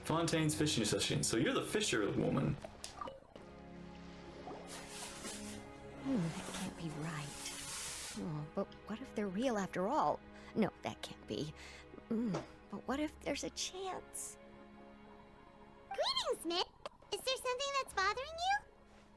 Fontaine's Fishing Association. So you're the fisher woman. That can't be right. Oh, but what if they're real after all? No, that can't be. But what if there's a chance? Greetings, Smith. Is there something that's bothering you?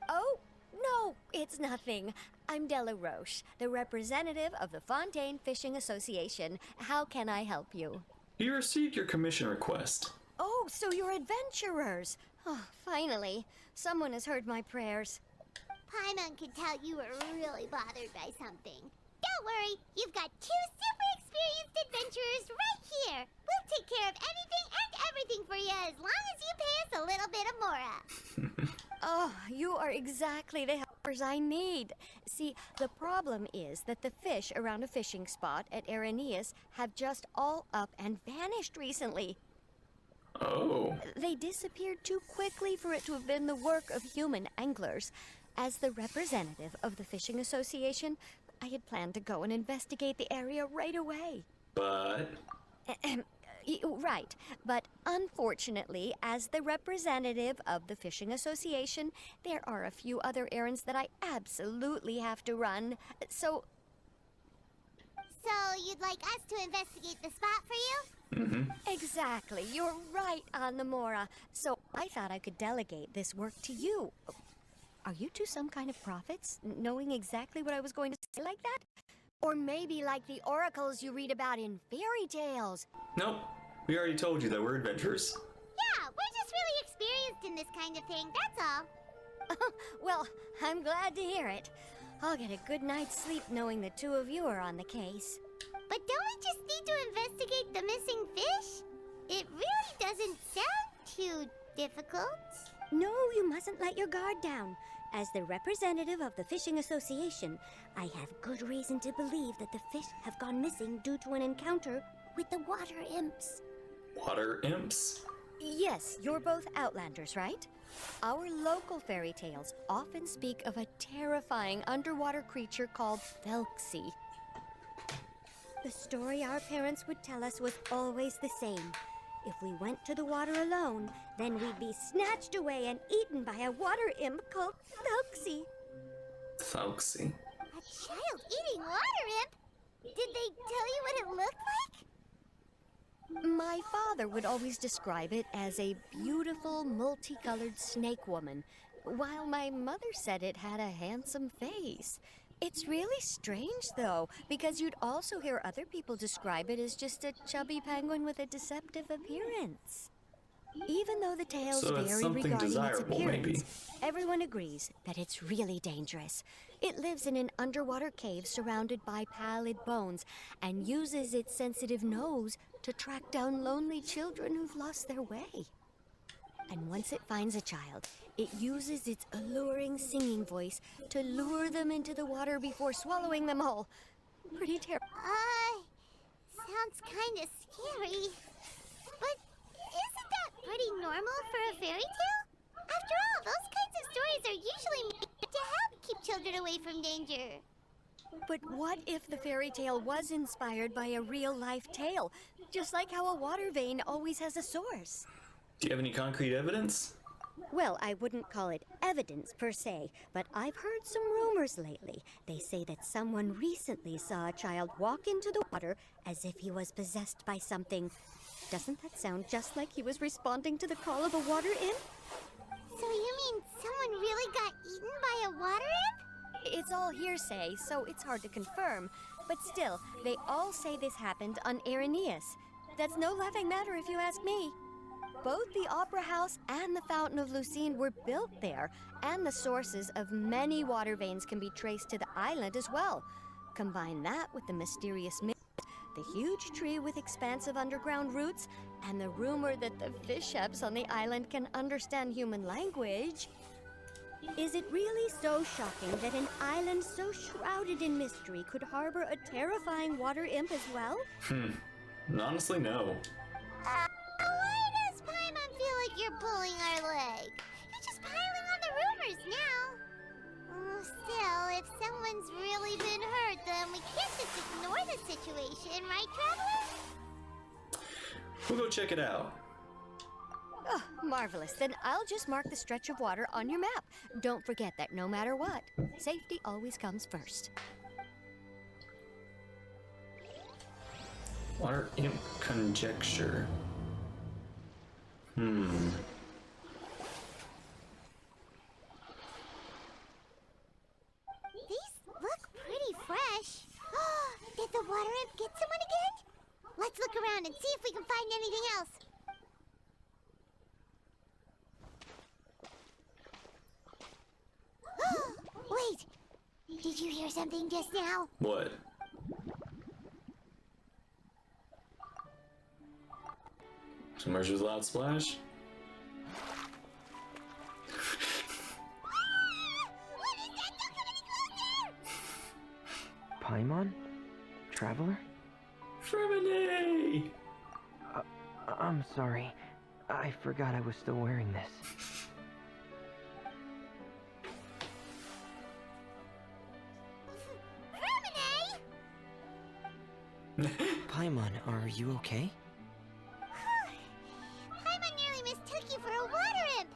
Oh, no, it's nothing. I'm Della Roche, the representative of the Fontaine Fishing Association. How can I help you? You received your commission request. Oh, so you're adventurers. Oh, finally. Someone has heard my prayers. Paimon could tell you were really bothered by something. Don't worry, you've got 2 super experienced adventurers right here. We'll take care of anything and everything for you as long as you pay us a little bit of mora. Oh, you are exactly the helpers I need. See, the problem is that the fish around a fishing spot at Araneus have just all up and vanished recently. Oh. They disappeared too quickly for it to have been the work of human anglers. As the representative of the Fishing Association, I had planned to go and investigate the area right away. But... Right, but unfortunately, as the representative of the Fishing Association, there are a few other errands that I absolutely have to run, so... So, you'd like us to investigate the spot for you? Mm-hmm. Exactly, you're right on the Mora. So I thought I could delegate this work to you. Are you two some kind of prophets, knowing exactly what I was going to say like that? Or maybe like the oracles you read about in fairy tales? Nope. We already told you that we're adventurers. Yeah, we're just really experienced in this kind of thing, that's all. Well, I'm glad to hear it. I'll get a good night's sleep knowing the two of you are on the case. But don't we just need to investigate the missing fish? It really doesn't sound too difficult. No, you mustn't let your guard down. As the representative of the Fishing Association, I have good reason to believe that the fish have gone missing due to an encounter with the water imps. Water imps? Yes, you're both Outlanders, right? Our local fairy tales often speak of a terrifying underwater creature called Thelxie. The story our parents would tell us was always the same. If we went to the water alone, then we'd be snatched away and eaten by a water imp called Thelxie. Thelxie. A child eating water imp? Did they tell you what it looked like? My father would always describe it as a beautiful, multicolored snake woman, while my mother said it had a handsome face. It's really strange, though, because you'd also hear other people describe it as just a chubby penguin with a deceptive appearance. Even though the tales So it's vary something regarding its desirable, appearance, maybe. everyone agrees that it's really dangerous. It lives in an underwater cave surrounded by pallid bones and uses its sensitive nose to track down lonely children who've lost their way. And once it finds a child, it uses its alluring singing voice to lure them into the water before swallowing them all. Pretty terrible. Sounds kind of scary. But isn't that pretty normal for a fairy tale? After all, those kinds of stories are usually made to help keep children away from danger. But what if the fairy tale was inspired by a real-life tale? Just like how a water vein always has a source. Do you have any concrete evidence? Well, I wouldn't call it evidence per se, but I've heard some rumors lately. They say that someone recently saw a child walk into the water as if he was possessed by something. Doesn't that sound just like he was responding to the call of a water imp? So you mean someone really got eaten by a water imp? It's all hearsay, so it's hard to confirm. But still, they all say this happened on Araneus. That's no laughing matter if you ask me. Both the Opera House and the Fountain of Lucine were built there, and the sources of many water veins can be traced to the island as well. Combine that with the mysterious myth, the huge tree with expansive underground roots, and the rumor that the fish-eps on the island can understand human language. Is it really so shocking that an island so shrouded in mystery could harbor a terrifying water imp as well? Honestly, no. Why does Paimon feel like you're pulling our leg? You're just piling on the rumors now. Still, if someone's really been hurt, then we can't just ignore the situation, right, Traveler? We'll go check it out. Oh, marvelous. Then I'll just mark the stretch of water on your map. Don't forget that no matter what, safety always comes first. Water imp conjecture. These look pretty fresh. Did the water imp get someone again? Let's look around and see if we can find anything else. Wait, did you hear something just now? What? Submerged loud splash? What is that? Don't come any closer! Paimon? Traveler? Fremine! I'm sorry. I forgot I was still wearing this. Paimon, are you okay? Paimon nearly mistook you for a water imp.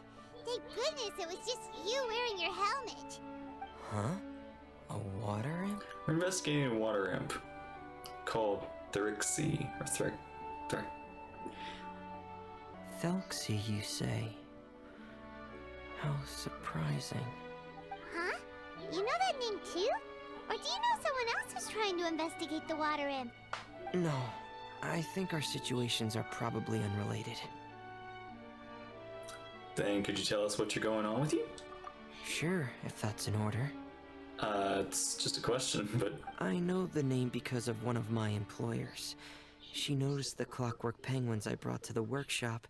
Thank goodness it was just you wearing your helmet. Huh? A water imp? We're investigating a water imp called Thelxie, or Thelxie, you say? How surprising. Huh? You know that name too? Or do you know someone else who's trying to investigate the water imp? No, I think our situations are probably unrelated. Then could you tell us what's going on with you? Sure, if that's in order. It's just a question, but I know the name because of one of my employers. She noticed the clockwork penguins I brought to the workshop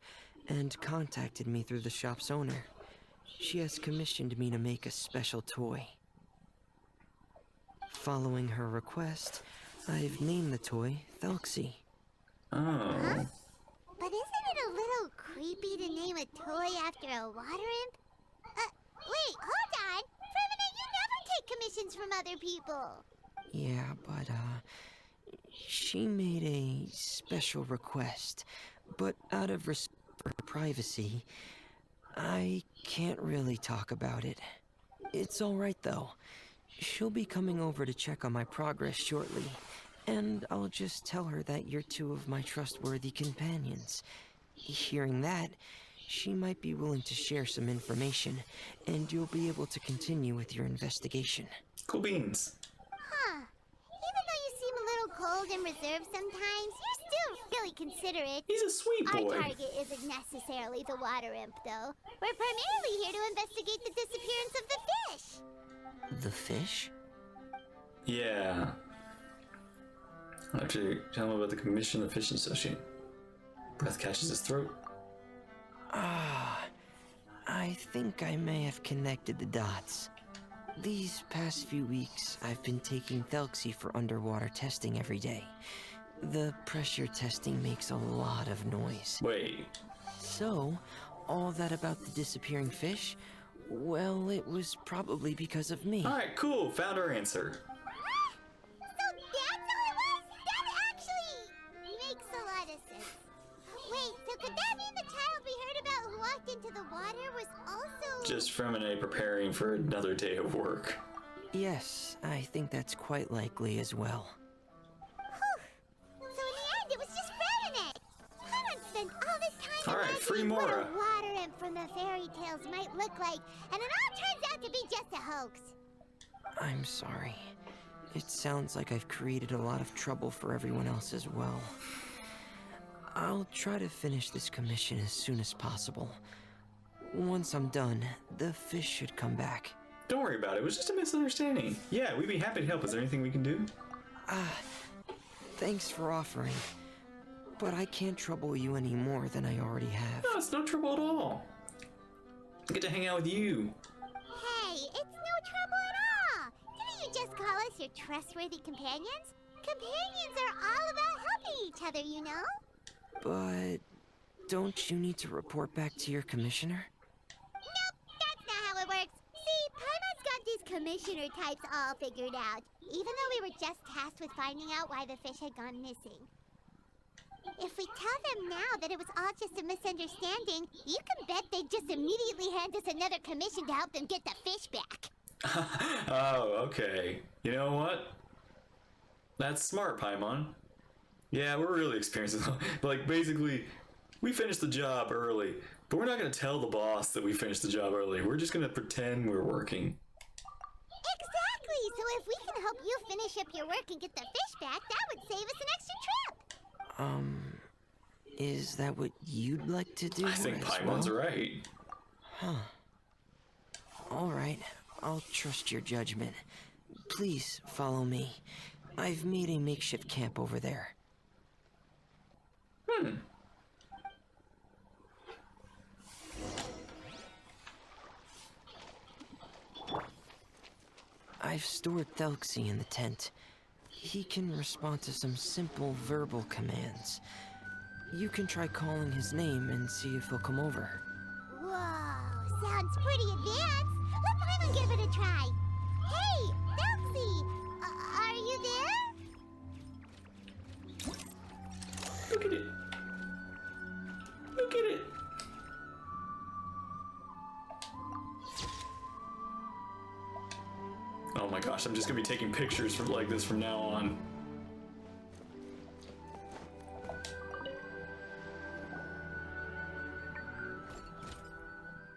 and contacted me through the shop's owner. She has commissioned me to make a special toy. Following her request, I've named the toy Thelxie. oh. But isn't it a little creepy to name a toy after a water imp? Wait, hold on! Fremine, you never take commissions from other people! Yeah, but, she made a special request, but out of respect for her privacy, I can't really talk about it. It's alright though. She'll be coming over to check on my progress shortly, and I'll just tell her that you're two of my trustworthy companions. Hearing that, she might be willing to share some information, and you'll be able to continue with your investigation. Cool beans. Huh. Even though you seem a little cold and reserved sometimes, you're still really considerate. He's a sweet Our boy. target isn't necessarily the water imp, though. We're primarily here to investigate the disappearance of the fish. The fish? Yeah. I'll have to tell him about the commission of the fishing associate. Breath catches his throat. Ah, I think I may have connected the dots. These past few weeks, I've been taking Thelxie for underwater testing every day. The pressure testing makes a lot of noise. Wait. So, all that about the disappearing fish? Well, it was probably because of me. Alright, cool. Found our answer. So that's all it was? That actually makes a lot of sense. Wait, so could that mean the child we heard about who walked into the water was also... Just Fremine preparing for another day of work. Yes, I think that's quite likely as well. So in the end, it was just Fremine. Paimon spent all this time Alright, free imagining what Mora. a water imp from the fairy tales might look like, and it all turns out to be just a hoax. I'm sorry. It sounds like I've created a lot of trouble for everyone else as well. I'll try to finish this commission as soon as possible. Once I'm done, the fish should come back. Don't worry about it. It was just a misunderstanding. Yeah, we'd be happy to help. Is there anything we can do? Thanks for offering. But I can't trouble you any more than I already have. No, it's no trouble at all. I get to hang out with you. Hey, it's no trouble at all. Didn't you just call us your trustworthy companions? Companions are all about helping each other, you know? But don't you need to report back to your commissioner? Nope, that's not how it works. See, Paimon's got these commissioner types all figured out, even though we were just tasked with finding out why the fish had gone missing. If we tell them now that it was all just a misunderstanding, you can bet they'd just immediately hand us another commission to help them get the fish back. Oh, okay. You know what? That's smart, Paimon. Yeah, we're really experienced. Like, basically, we finished the job early, but we're not going to tell the boss that we finished the job early. We're just going to pretend we're working. Exactly! So if we can help you finish up your work and get the fish back, that would save us an extra trip! Is that what you'd like to do I think as Paimon's well? right. Huh. Alright, I'll trust your judgment. Please follow me. I've made a makeshift camp over there. I've stored Thelxie in the tent. He can respond to some simple verbal commands. You can try calling his name and see if he'll come over. Whoa, sounds pretty advanced. Let Paimon give it a try. Hey, Thelxie, are you there? Look at it. Look at it. Oh my gosh, I'm just gonna be taking pictures from like this from now on.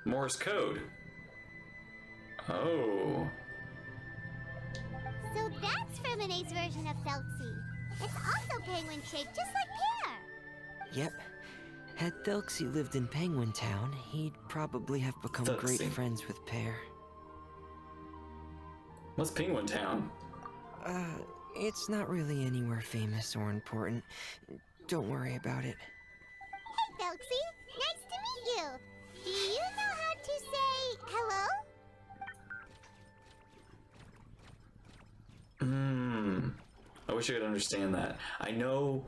Morse code. Oh. So that's Fremona's version of Thelxie. It's also penguin-shaped, just like Pear. Yep. Had Thelxie lived in Penguin Town, he'd probably have become great Thelxie. friends with Pear. What's Penguin Town? It's not really anywhere famous or important. Don't worry about it. Hey, Thelxie, nice to meet you. Do you know how to say hello? I wish I could understand that. I know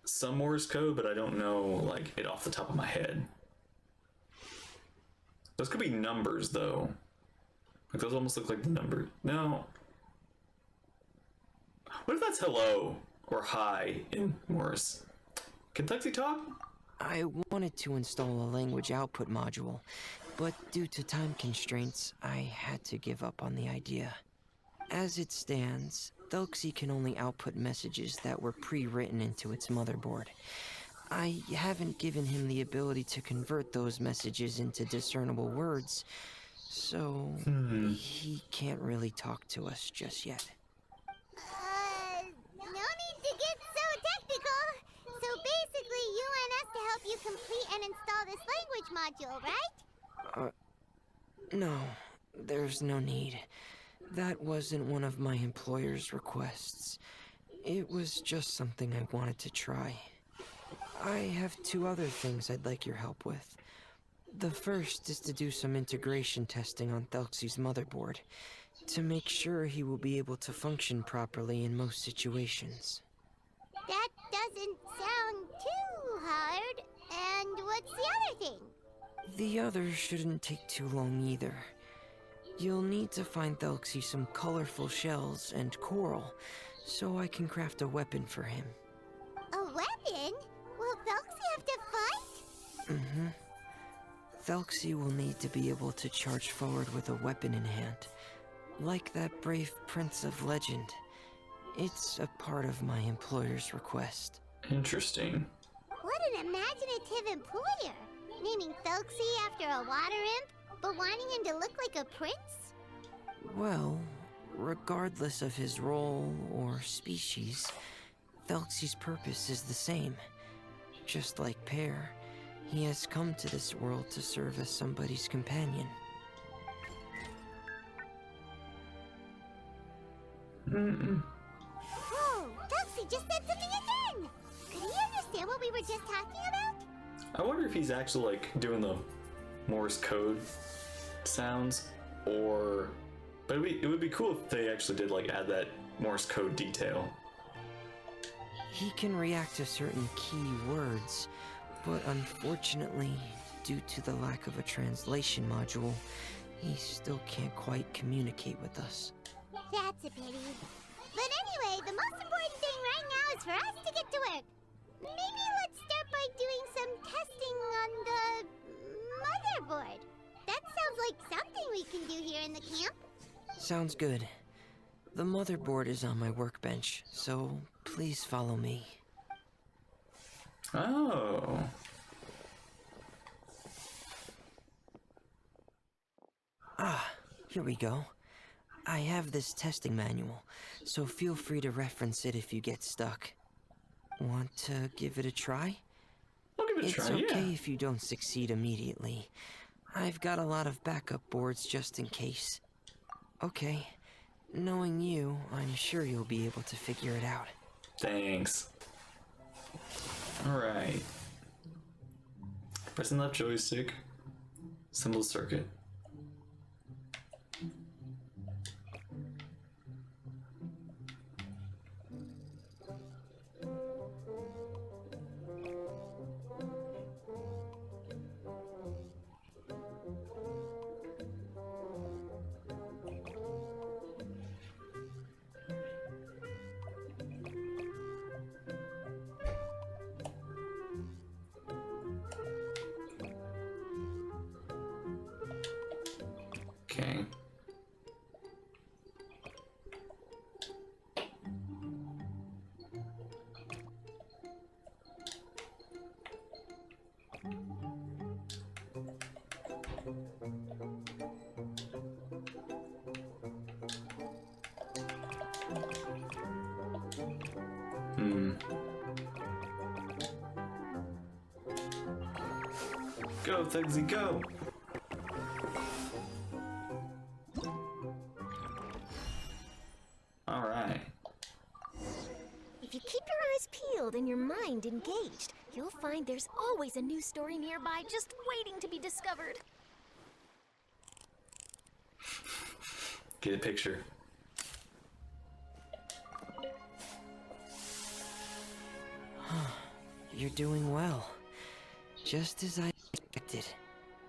some Morse code, but I don't know like it off the top of my head. Those could be numbers though. Like those almost look like the number. No. What if that's hello or hi in Morse? Can Thelxie talk? I wanted to install a language output module, but due to time constraints, I had to give up on the idea. As it stands, Thelxie can only output messages that were pre-written into its motherboard. I haven't given him the ability to convert those messages into discernible words, so he can't really talk to us just yet. No need to get so technical. So basically, you want us to help you complete and install this language module, right? No, there's no need. That wasn't one of my employer's requests. It was just something I wanted to try. I have 2 other things I'd like your help with. The first is to do some integration testing on Thelxie's motherboard, to make sure he will be able to function properly in most situations. That doesn't sound too hard. And what's the other thing? The other shouldn't take too long either. You'll need to find Thelxie some colorful shells and coral, so I can craft a weapon for him. A weapon? Will Thelxie have to fight? Thelxie will need to be able to charge forward with a weapon in hand, like that brave prince of legend. It's a part of my employer's request. Interesting. What an imaginative employer! Naming Thelxie after a water imp, but wanting him to look like a prince? Well, regardless of his role or species, Thelxie's purpose is the same. Just like Pear, he has come to this world to serve as somebody's companion. Whoa, Thelxie just said something again! Could he understand what we were just talking about? I wonder if he's actually like doing the Morse code sounds, or but it would be cool if they actually did like add that Morse code detail. He can react to certain key words, but unfortunately, due to the lack of a translation module, he still can't quite communicate with us. That's a pity. But anyway, the most important thing right now is for us to get to work. Maybe let's start by doing some testing on the motherboard. That sounds like something we can do here in the camp. Sounds good. The motherboard is on my workbench, so please follow me. Oh. Ah, here we go. I have this testing manual, so feel free to reference it if you get stuck. Want to give it a try? I'll give it a It's try, okay yeah. if you don't succeed immediately. I've got a lot of backup boards just in case. Okay, knowing you, I'm sure you'll be able to figure it out. Thanks. Alright. Pressing left joystick. Symbol circuit. Okay. Go, Thelxie, go! Alright. If you keep your eyes peeled and your mind engaged, you'll find there's always a new story nearby just waiting to be discovered. Get a picture. You're doing well. Just as I expected.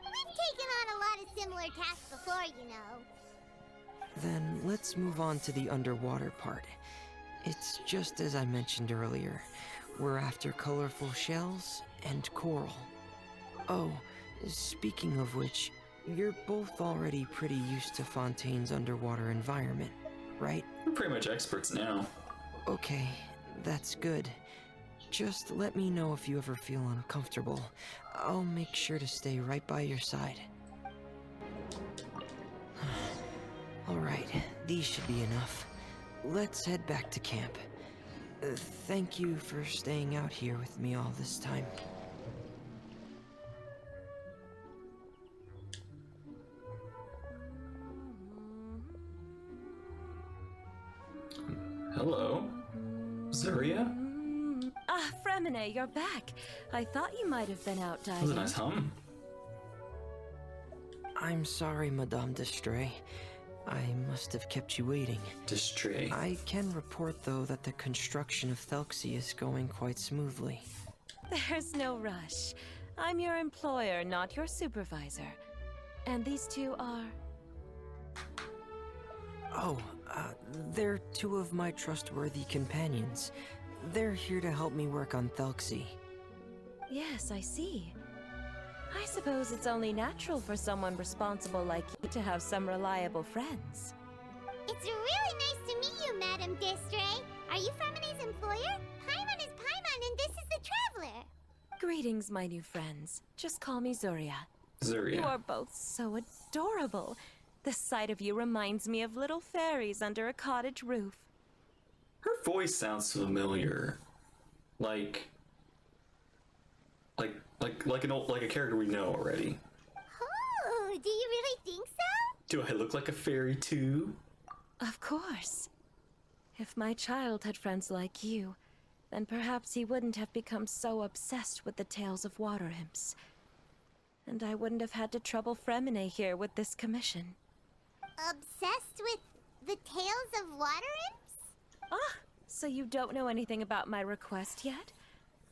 We've taken on a lot of similar tasks before, you know. Then let's move on to the underwater part. It's just as I mentioned earlier. We're after colorful shells and coral. Oh, speaking of which, you're both already pretty used to Fontaine's underwater environment, right? We're pretty much experts now. Okay, that's good. Just let me know if you ever feel uncomfortable. I'll make sure to stay right by your side. Alright, these should be enough. Let's head back to camp. Thank you for staying out here with me all this time. Hello? Zuria? Ah, Fremine, you're back. I thought you might have been out That was a diving. nice hum. I'm sorry, Madame d'Estray. I must have kept you waiting. Distray. I can report, though, that the construction of Thelxie is going quite smoothly. There's no rush. I'm your employer, not your supervisor. And these two are... Oh, they're two of my trustworthy companions. They're here to help me work on Thelxie. Yes, I see. I suppose it's only natural for someone responsible like you to have some reliable friends. It's really nice to meet you, Madame Destray. Are you Femine's employer? Paimon is Paimon, and this is the Traveler. Greetings, my new friends. Just call me Zuria. Zuria. You are both so adorable. The sight of you reminds me of little fairies under a cottage roof. Her voice sounds familiar. Like a character we know already. Oh, do you really think so? Do I look like a fairy too? Of course. If my child had friends like you, then perhaps he wouldn't have become so obsessed with the tales of water imps. And I wouldn't have had to trouble Fremine here with this commission. Obsessed with the tales of water imps? Ah, so you don't know anything about my request yet?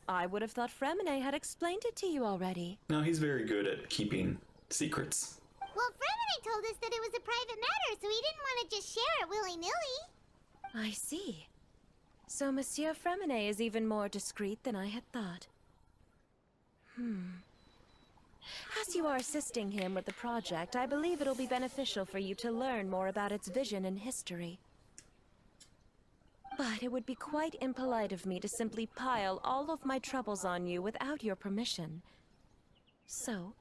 I would have thought Fremine had explained it to you already. No, he's very good at keeping secrets. Well, Fremine told us that it was a private matter, so he didn't want to just share it willy-nilly. I see. So Monsieur Fremine is even more discreet than I had thought. As you are assisting him with the project, I believe it'll be beneficial for you to learn more about its vision and history. But it would be quite impolite of me to simply pile all of my troubles on you without your permission. So,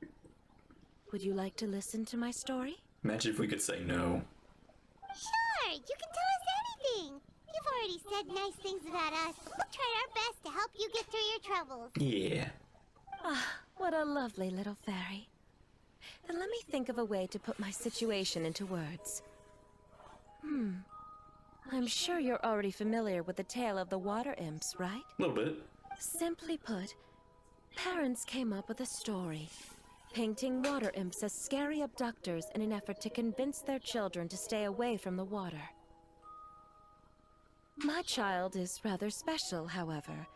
would you like to listen to my story? Imagine if we could say no. Sure, you can tell us anything. You've already said nice things about us. We'll try our best to help you get through your troubles. Yeah. Ah, what a lovely little fairy. Then let me think of a way to put my situation into words. I'm sure you're already familiar with the tale of the water imps, right? A little bit. Simply put, parents came up with a story, painting water imps as scary abductors in an effort to convince their children to stay away from the water. My child is rather special, however.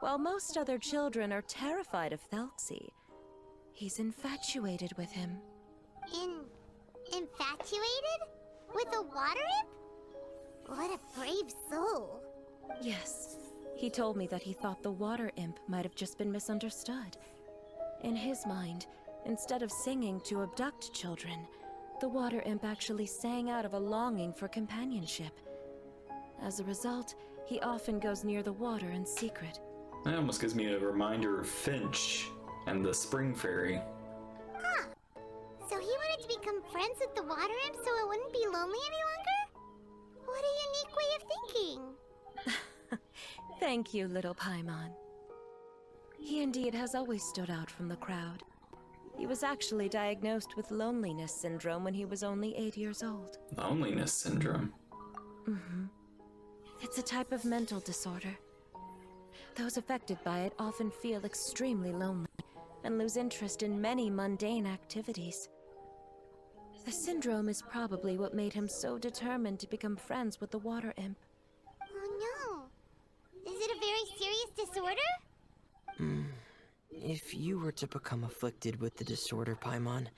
While most other children are terrified of Thelxie, he's infatuated with him. Infatuated? With a water imp? What a brave soul. Yes, he told me that he thought the water imp might have just been misunderstood. In his mind, instead of singing to abduct children, the water imp actually sang out of a longing for companionship. As a result, he often goes near the water in secret. That almost gives me a reminder of Finch and the Spring Fairy. Huh. So he wanted to become friends with the water imp so it wouldn't be lonely any longer? What a unique way of thinking. Thank you, little Paimon. He indeed has always stood out from the crowd. He was actually diagnosed with loneliness syndrome when he was only 8 years old. Loneliness syndrome. It's a type of mental disorder. Those affected by it often feel extremely lonely and lose interest in many mundane activities. The syndrome is probably what made him so determined to become friends with the water imp. Oh no. Is it a very serious disorder? If you were to become afflicted with the disorder, Paimon,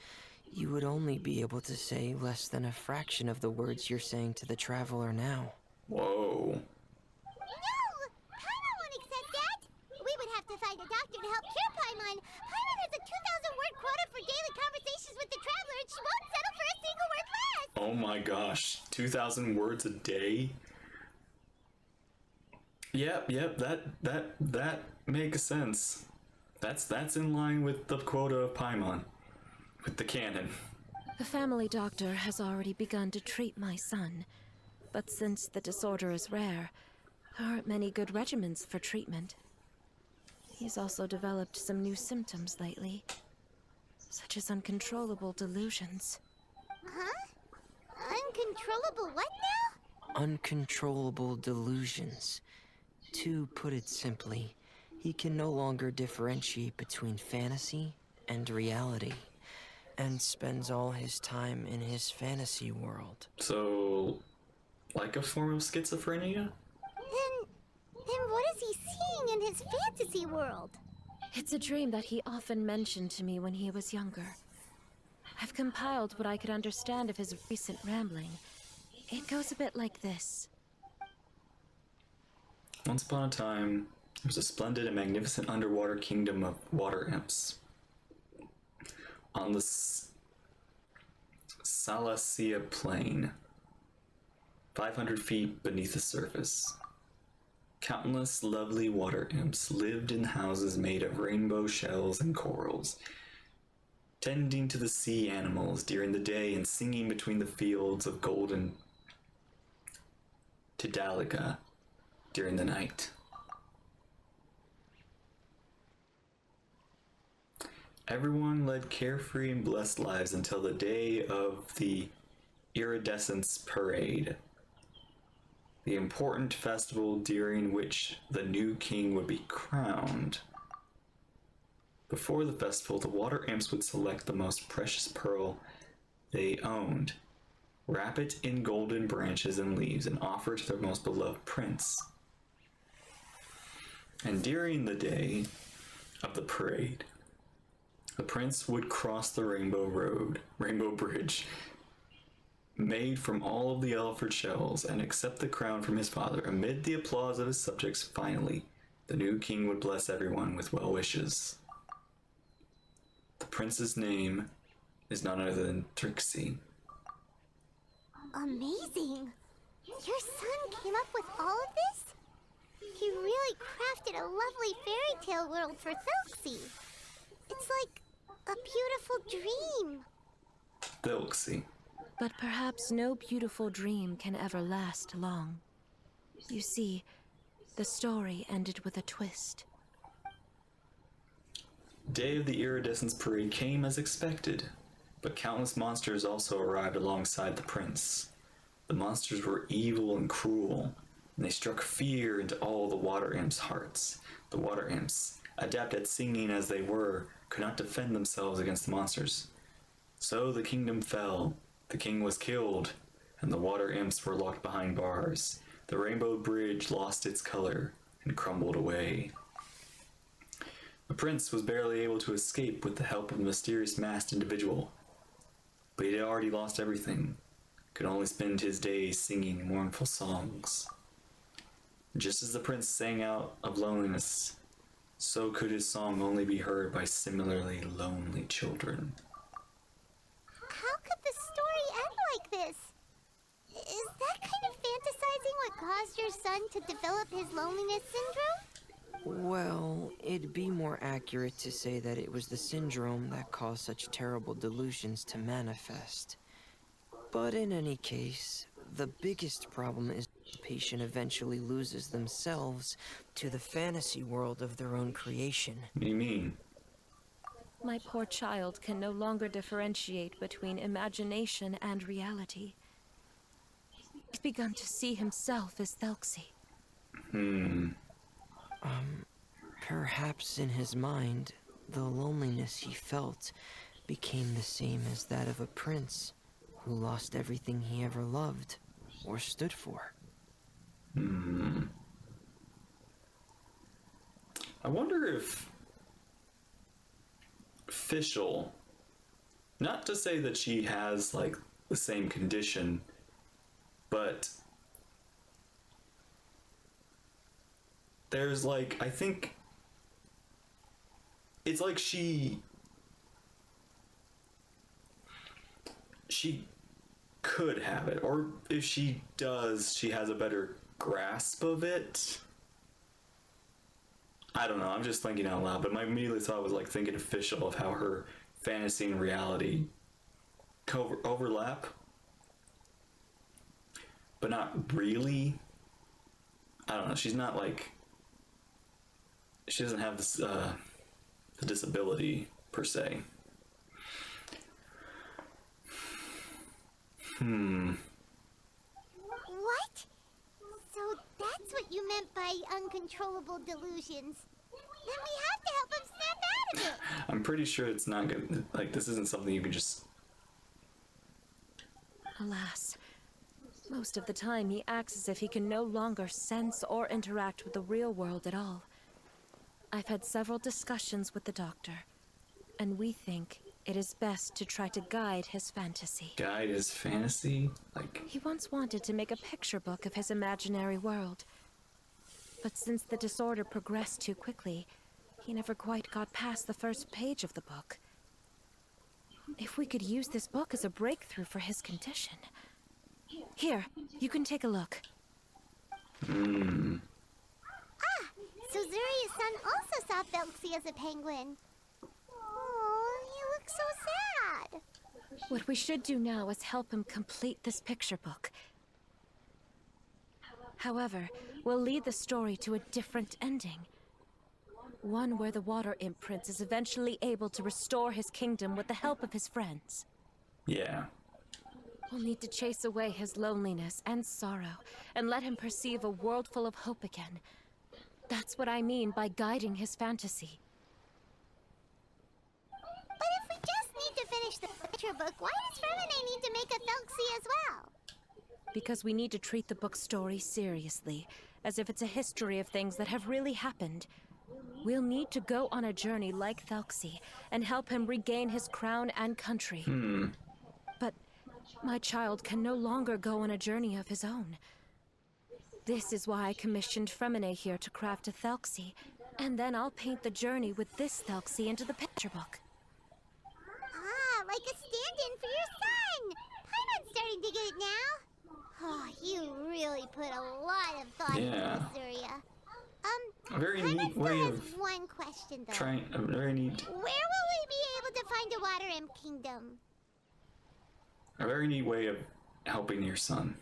you would only be able to say less than a fraction of the words you're saying to the traveler now. Whoa. No! Paimon won't accept that! We would have to find a doctor to help cure Paimon. Paimon has a 2,000-word quota for daily conversations with the traveler, and she won't settle for a single word less! Oh my gosh. 2,000 words a day? Yep, that makes sense. That's in line with the quota of Paimon. With the canon. The family doctor has already begun to treat my son, but since the disorder is rare, there aren't many good regimens for treatment. He's also developed some new symptoms lately, such as uncontrollable delusions. Huh? Uncontrollable what now? Uncontrollable delusions. To put it simply, he can no longer differentiate between fantasy and reality, and spends all his time in his fantasy world. So, like a form of schizophrenia? Then what is he seeing in his fantasy world? It's a dream that he often mentioned to me when he was younger. I've compiled what I could understand of his recent rambling. It goes a bit like this. Once upon a time, there was a splendid and magnificent underwater kingdom of water imps. On the Salacia Plain, 500 feet beneath the surface, countless lovely water imps lived in houses made of rainbow shells and corals, tending to the sea animals during the day and singing between the fields of golden Tidalica during the night. Everyone led carefree and blessed lives until the day of the Iridescence Parade, the important festival during which the new king would be crowned. Before the festival, the water imps would select the most precious pearl they owned, wrap it in golden branches and leaves, and offer it to their most beloved prince. And during the day of the parade, the prince would cross the Rainbow Bridge, made from all of the Elford shells and accept the crown from his father. Amid the applause of his subjects, finally, the new king would bless everyone with well wishes. The prince's name is none other than Thelxie. Amazing! Your son came up with all of this? He really crafted a lovely fairy tale world for Thelxie. It's like a beautiful dream. Thelxie. But perhaps no beautiful dream can ever last long. You see, the story ended with a twist. Day of the Iridescence Parade came as expected, but countless monsters also arrived alongside the prince. The monsters were evil and cruel, and they struck fear into all the water imps' hearts. The water imps, adept at singing as they were, could not defend themselves against the monsters. So the kingdom fell, the king was killed, and the water imps were locked behind bars. The rainbow bridge lost its color and crumbled away. The prince was barely able to escape with the help of a mysterious masked individual, but he had already lost everything, could only spend his days singing mournful songs. Just as the prince sang out of loneliness, so could his song only be heard by similarly lonely children. How could the story end like this? Is that kind of fantasizing what caused your son to develop his loneliness syndrome? Well, it'd be more accurate to say that it was the syndrome that caused such terrible delusions to manifest. But in any case, the biggest problem is the patient eventually loses themselves to the fantasy world of their own creation. What do you mean? My poor child can no longer differentiate between imagination and reality. He's begun to see himself as Thelxie. Perhaps in his mind, the loneliness he felt became the same as that of a prince who lost everything he ever loved or stood for. I wonder if Fischl, not to say that she has like the same condition, but there's like, I think it's like she could have it, or if she does, she has a better grasp of it. I don't know, I'm just thinking out loud, but my immediate thought was like thinking official of how her fantasy and reality overlap, but not really. I don't know, she's not like, she doesn't have this the disability per se. What? So that's what you meant by uncontrollable delusions. Then we have to help him snap out of it. I'm pretty sure it's not good. Like, this isn't something you can just. Alas, most of the time he acts as if he can no longer sense or interact with the real world at all. I've had several discussions with the doctor, and we think it is best to try to guide his fantasy. Guide his fantasy? Like. He once wanted to make a picture book of his imaginary world. But since the disorder progressed too quickly, he never quite got past the first page of the book. If we could use this book as a breakthrough for his condition. Here, you can take a look. So Zuria's son also saw Thelxie as a penguin. Oh, he looks so sad. What we should do now is help him complete this picture book. However, we'll lead the story to a different ending. One where the Water Imp Prince is eventually able to restore his kingdom with the help of his friends. Yeah. We'll need to chase away his loneliness and sorrow, and let him perceive a world full of hope again. That's what I mean by guiding his fantasy. But if we just need to finish the picture book, why does Femine need to make a Thelxie as well? Because we need to treat the book's story seriously, as if it's a history of things that have really happened. We'll need to go on a journey like Thelxie, and help him regain his crown and country. But My child can no longer go on a journey of his own. This is why I commissioned Fremine here to craft a Thelxie, and then I'll paint the journey with this Thelxie into the picture book. Ah, like a stand-in for your son! Paimon's starting to get it now. Oh, you really put a lot of thought into Yeah. this, Zuria. A very Paimon neat still way has of one question, though. a very neat Where will we be able to find a Water Imp Kingdom? way of helping your son.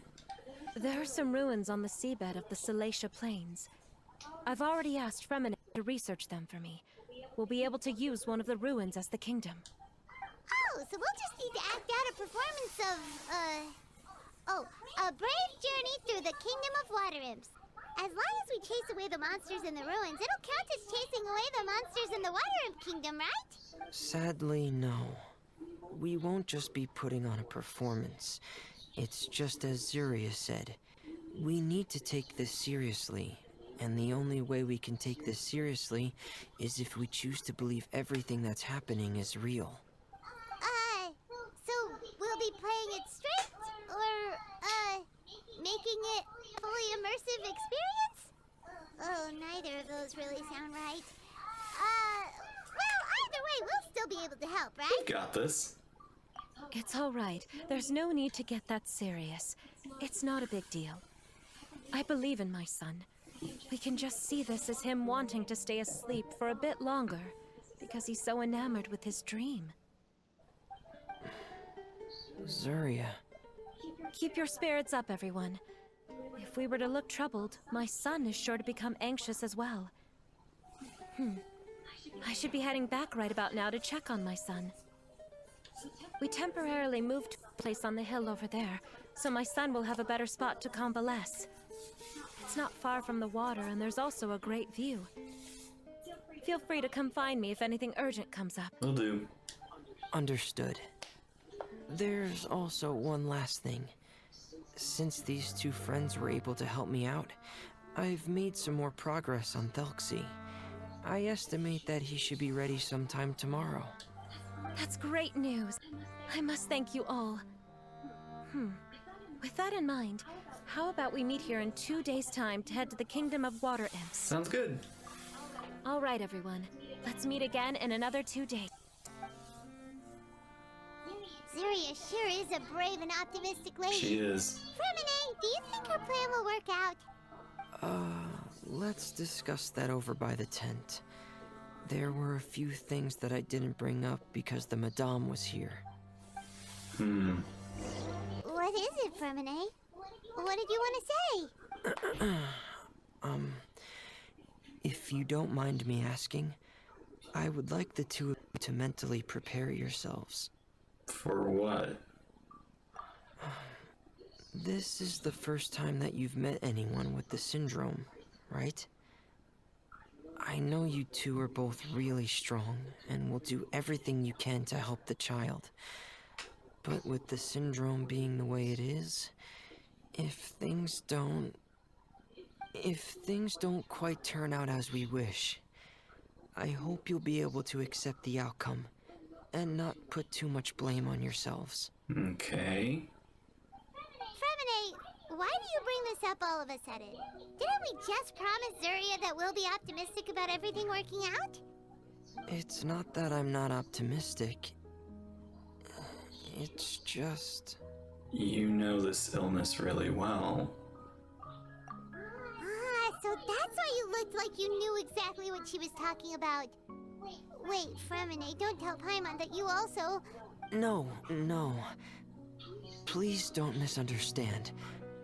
There are some ruins on the seabed of the Salacia Plains. I've already asked Fremine to research them for me. We'll be able to use one of the ruins as the kingdom. Oh, so we'll just need to act out a performance of, a brave journey through the Kingdom of Water Imps. As long as we chase away the monsters in the ruins, it'll count as chasing away the monsters in the Water Imp Kingdom, right? Sadly, no. We won't just be putting on a performance. It's just as Zuria said. We need to take this seriously. And the only way we can take this seriously is if we choose to believe everything that's happening is real. So we'll be playing it straight? Or, making it fully immersive experience? Oh, neither of those really sound right. Well, either way, we'll still be able to help, right? You got this. It's all right. There's no need to get that serious. It's not a big deal. I believe in my son. We can just see this as him wanting to stay asleep for a bit longer, because he's so enamored with his dream. Zuria. Keep your spirits up, everyone. If we were to look troubled, my son is sure to become anxious as well. I should be heading back right about now to check on my son. We temporarily moved to a place on the hill over there, so my son will have a better spot to convalesce. It's not far from the water, and there's also a great view. Feel free to come find me if anything urgent comes up. Will do. Understood. There's also one last thing. Since these two friends were able to help me out, I've made some more progress on Thelxie. I estimate that he should be ready sometime tomorrow. That's great news. I must thank you all. With that in mind, how about we meet here in 2 days' time to head to the Kingdom of Water Imps? Sounds good. All right, everyone. Let's meet again in another 2 days. Zuria sure is a brave and optimistic lady. She is. Fremine, do you think her plan will work out? Let's discuss that over by the tent. There were a few things that I didn't bring up because the Madame was here. What is it, Fremine? What did you want to say? If you don't mind me asking, I would like the two of you to mentally prepare yourselves. For what? This is the first time that you've met anyone with the syndrome, right? I know you two are both really strong and will do everything you can to help the child. But with the syndrome being the way it is, if things don't quite turn out as we wish, I hope you'll be able to accept the outcome and not put too much blame on yourselves. Okay. Fremine, why do you bring this up all of a sudden? Didn't we just promise Zuria that we'll be optimistic about everything working out? It's not that I'm not optimistic. It's just... You know this illness really well. So that's why you looked like you knew exactly what she was talking about. Wait, Fremine, don't tell Paimon that you also... No. Please don't misunderstand.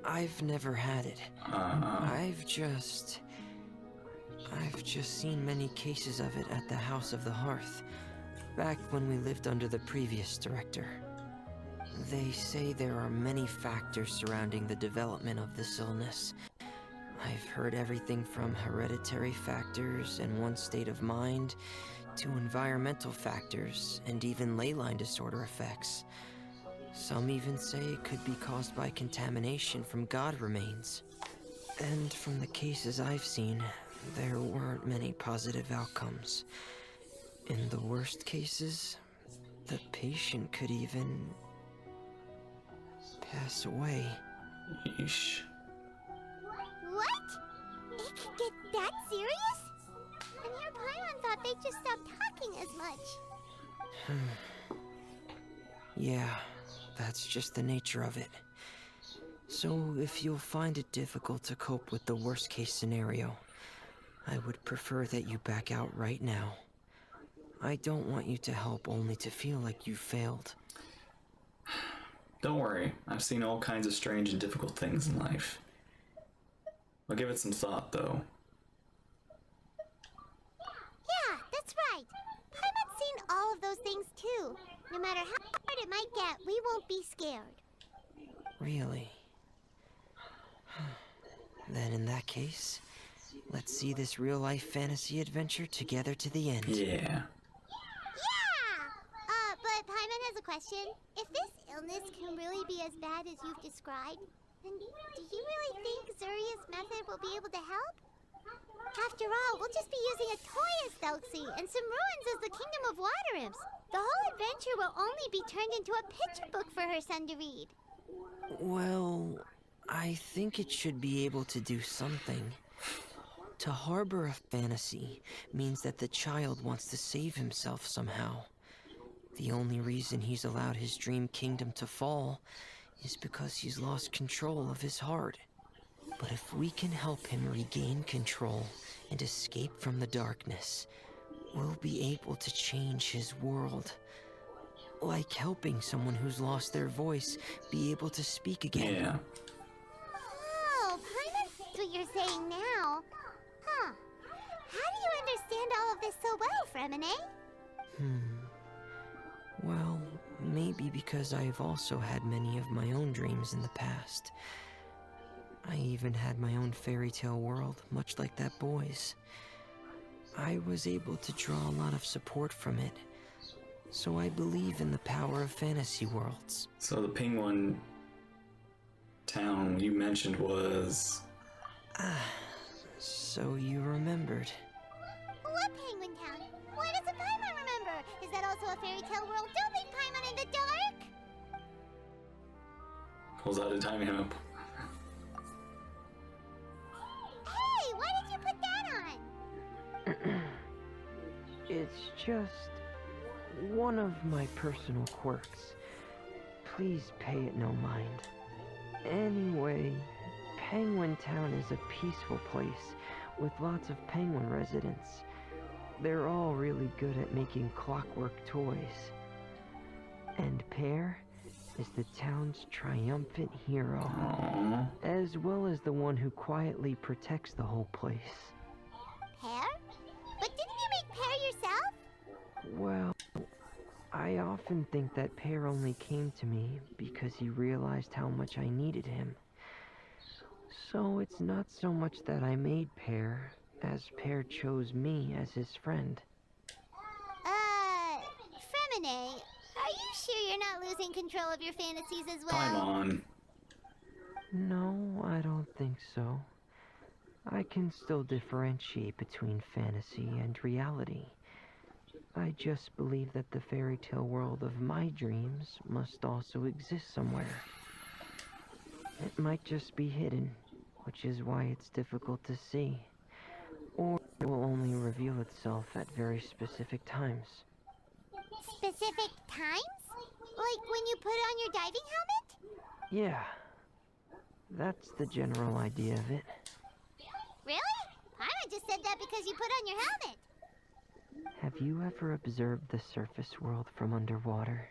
I've never had it. I've just seen many cases of it at the House of the Hearth, back when we lived under the previous director. They say there are many factors surrounding the development of this illness. I've heard everything from hereditary factors and one's state of mind, to environmental factors, and even ley line disorder effects. Some even say it could be caused by contamination from god remains. And from the cases I've seen, there weren't many positive outcomes. In the worst cases, the patient could even... pass away. Yeesh. What? It could get that serious? And your Paimon thought they just stopped talking as much. Yeah, that's just the nature of it. So, if you'll find it difficult to cope with the worst case scenario, I would prefer that you back out right now. I don't want you to help only to feel like you failed. Don't worry, I've seen all kinds of strange and difficult things in life. I'll give it some thought, though. Yeah, that's right. Paimon's seen all of those things too. No matter how hard it might get, we won't be scared. Really? Then in that case, let's see this real-life fantasy adventure together to the end. Yeah. Yeah! But Paimon has a question. If this illness can really be as bad as you've described, then do you really think Zuria's method will be able to help? After all, we'll just be using a toy as Thelxie and some ruins as the Kingdom of Water Imps. The whole adventure will only be turned into a picture book for her son to read. Well, I think it should be able to do something. To harbor a fantasy means that the child wants to save himself somehow. The only reason he's allowed his dream kingdom to fall is because he's lost control of his heart. But if we can help him regain control and escape from the darkness, we'll be able to change his world. Like helping someone who's lost their voice be able to speak again. Yeah. Oh, Paimon's what you're saying now. Huh. How do you understand all of this so well, Fremine? Well, maybe because I've also had many of my own dreams in the past. I even had my own fairy tale world, much like that boy's. I was able to draw a lot of support from it, so I believe in the power of fantasy worlds. So the Penguin town you mentioned was... So you remembered. What Penguin Town? Why doesn't Paimon remember? Is that also a fairy tale world? Don't leave Paimon in the dark! Pulls out a time hemp. Hey, why did you put that on? It's just one of my personal quirks. Please pay it no mind. Anyway, Penguin Town is a peaceful place with lots of penguin residents. They're all really good at making clockwork toys. And Pear is the town's triumphant hero, as well as the one who quietly protects the whole place. Pear? But didn't you make Pear yourself? Well, I often think that Pear only came to me because he realized how much I needed him. So it's not so much that I made Pear, as Pear chose me as his friend. Fremine, are you sure you're not losing control of your fantasies as well? Paimon. No, I don't think so. I can still differentiate between fantasy and reality. I just believe that the fairy tale world of my dreams must also exist somewhere. It might just be hidden, which is why it's difficult to see. Or it will only reveal itself at very specific times. Specific times? Like when you put on your diving helmet? Yeah, that's the general idea of it. Really? Paimon just said that because you put on your helmet. Have you ever observed the surface world from underwater?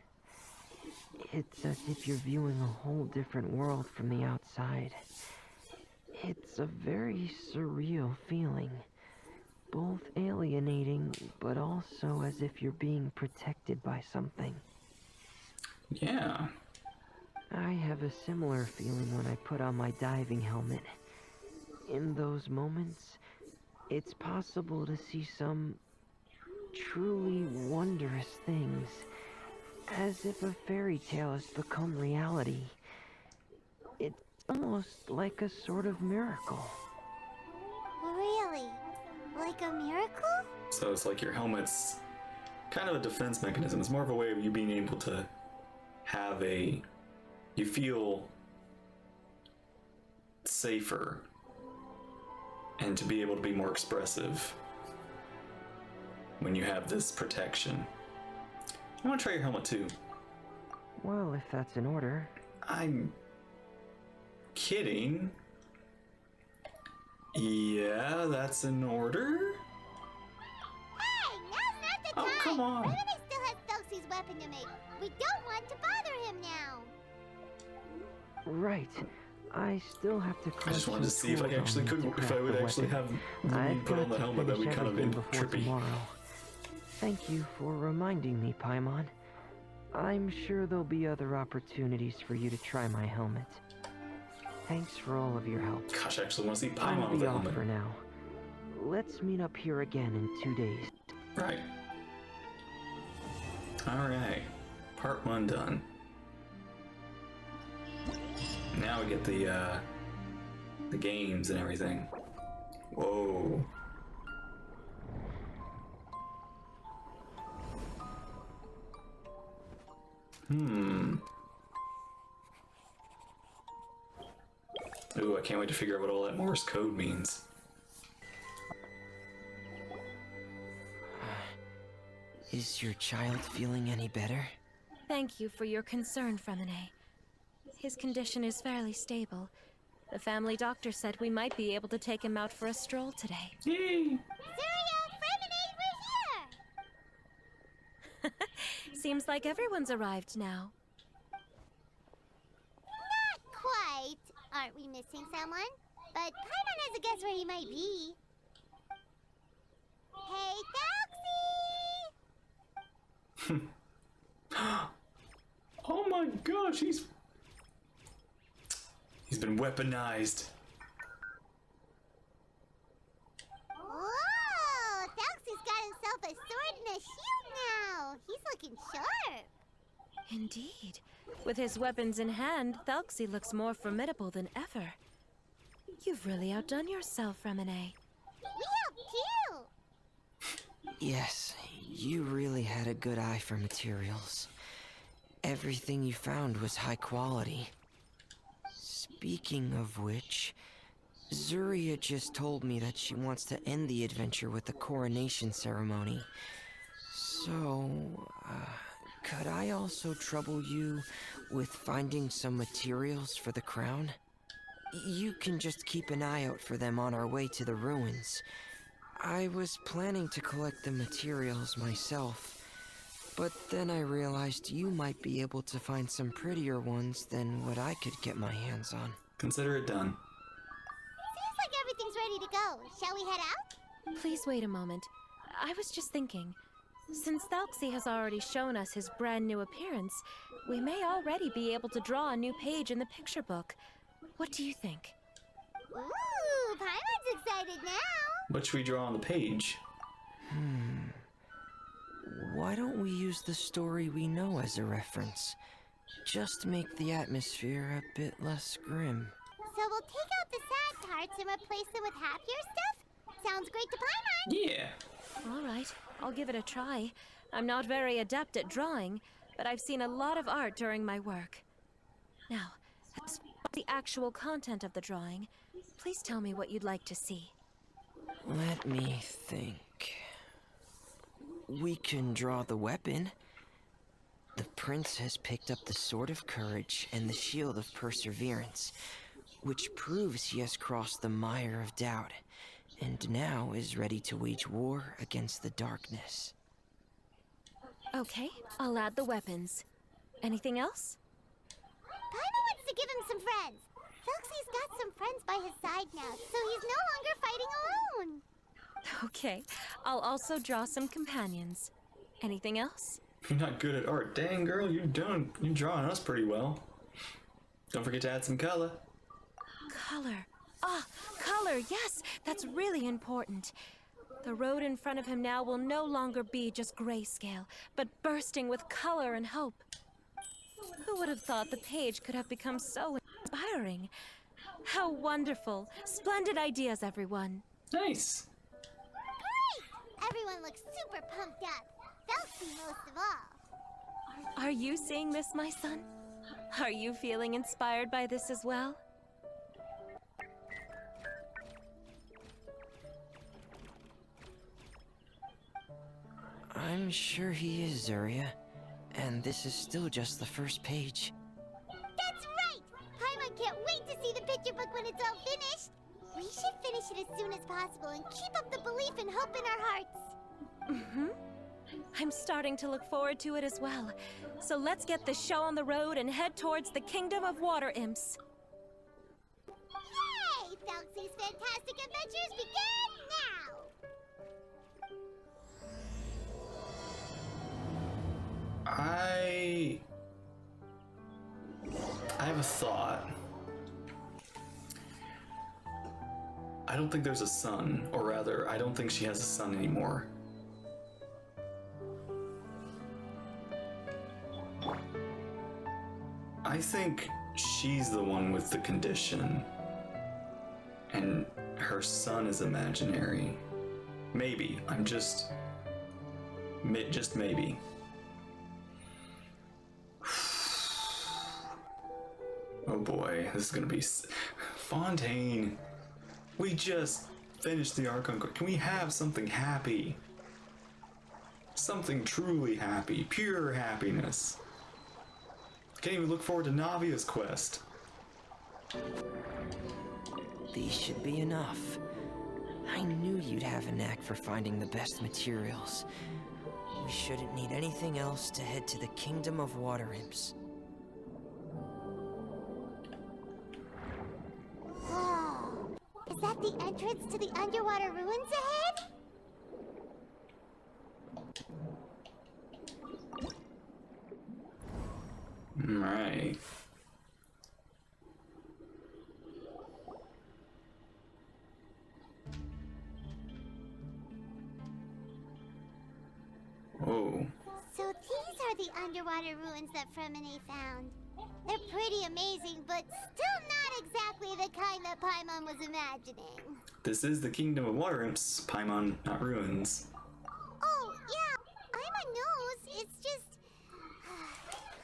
It's as if you're viewing a whole different world from the outside. It's a very surreal feeling. Both alienating, but also as if you're being protected by something. Yeah. I have a similar feeling when I put on my diving helmet. In those moments, it's possible to see some truly wondrous things, as if a fairy tale has become reality. It's almost like a sort of miracle. Really? Like a miracle? So it's like your helmet's kind of a defense mechanism. It's more of a way of you being able to have a you feel safer and to be able to be more expressive when you have this protection. I want to try your helmet too. Well, if that's in order. I'm kidding. Yeah, that's in order. Hey, now's not the time! Oh, come on. Remedy still has Thelxie's weapon to make. We don't want to bother him now. Right. I still have to. I just wanted to see if I actually could, if I would actually have Lumi put on the helmet. That would be kind of trippy. Tomorrow. Thank you for reminding me, Paimon. I'm sure there'll be other opportunities for you to try my helmet. Thanks for all of your help. Gosh, I actually want to see I'll Paimon with be the off helmet. for now. Let's meet up here again in 2 days. Right. Alright. Part 1 done. Now we get the games and everything. Whoa. Ooh, I can't wait to figure out what all that Morse code means. Is your child feeling any better? Thank you for your concern, Fremine. His condition is fairly stable. The family doctor said we might be able to take him out for a stroll today. Yay! Syria, Freminade, we're here! Seems like everyone's arrived now. Not quite. Aren't we missing someone? But Paimon has a guess where he might be. Hey, Thelxie! Oh my gosh, he's been weaponized. Whoa! Thelxie's got himself a sword and a shield now. He's looking sharp. Indeed. With his weapons in hand, Thelxie looks more formidable than ever. You've really outdone yourself, Fremine. We helped too. Yes, you really had a good eye for materials. Everything you found was high quality. Speaking of which, Zuria just told me that she wants to end the adventure with the coronation ceremony. So, could I also trouble you with finding some materials for the crown? You can just keep an eye out for them on our way to the ruins. I was planning to collect the materials myself, but then I realized you might be able to find some prettier ones than what I could get my hands on. Consider it done. Seems like everything's ready to go. Shall we head out? Please wait a moment. I was just thinking. Since Thelxie has already shown us his brand new appearance, we may already be able to draw a new page in the picture book. What do you think? Ooh, Paimon's excited now. What should we draw on the page? Why don't we use the story we know as a reference? Just make the atmosphere a bit less grim. So we'll take out the sad parts and replace them with happier stuff? Sounds great to Paimon. Yeah. All right, I'll give it a try. I'm not very adept at drawing, but I've seen a lot of art during my work. Now, as far as the actual content of the drawing, please tell me what you'd like to see. Let me think. We can draw the weapon. The prince has picked up the Sword of Courage and the Shield of Perseverance, which proves he has crossed the mire of doubt, and now is ready to wage war against the darkness. Okay, I'll add the weapons. Anything else? Paimon wants to give him some friends. Thelxie's got some friends by his side now, so he's no longer fighting alone. Okay, I'll also draw some companions. Anything else? You're not good at art. Dang, girl, you're drawing us pretty well. Don't forget to add some color. Color. Ah, color, yes, that's really important. The road in front of him now will no longer be just grayscale, but bursting with color and hope. Who would have thought the page could have become so inspiring? How wonderful. Splendid ideas, everyone. Nice. Great! Everyone looks super pumped up. Thelxie most of all. Are you seeing this, my son? Are you feeling inspired by this as well? I'm sure he is, Zarya. And this is still just the first page. That's right! Paimon can't wait to see the picture book when it's all finished. We should finish it as soon as possible and keep up the belief and hope in our hearts. Mm-hmm. I'm starting to look forward to it as well. So let's get the show on the road and head towards the Kingdom of Water Imps. Yay! Thelxie's Fantastic Adventures begin now! I have a thought. I don't think there's a sun, or rather, I don't think she has a son anymore. I think she's the one with the condition, and her son is imaginary. Maybe. I'm just maybe. Oh boy, this is gonna be Fontaine. We just finished the Archon. Can we have something happy? Something truly happy, pure happiness. Can't even look forward to Navia's quest. These should be enough. I knew you'd have a knack for finding the best materials. We shouldn't need anything else to head to the Kingdom of Water Imps. Whoa! Is that the entrance to the underwater ruins ahead? Right. Oh. So these are the underwater ruins that Fremine found. They're pretty amazing, but still not exactly the kind that Paimon was imagining. This is the Kingdom of Water Imps, Paimon, not ruins. Oh, yeah, Paimon knows. It's just...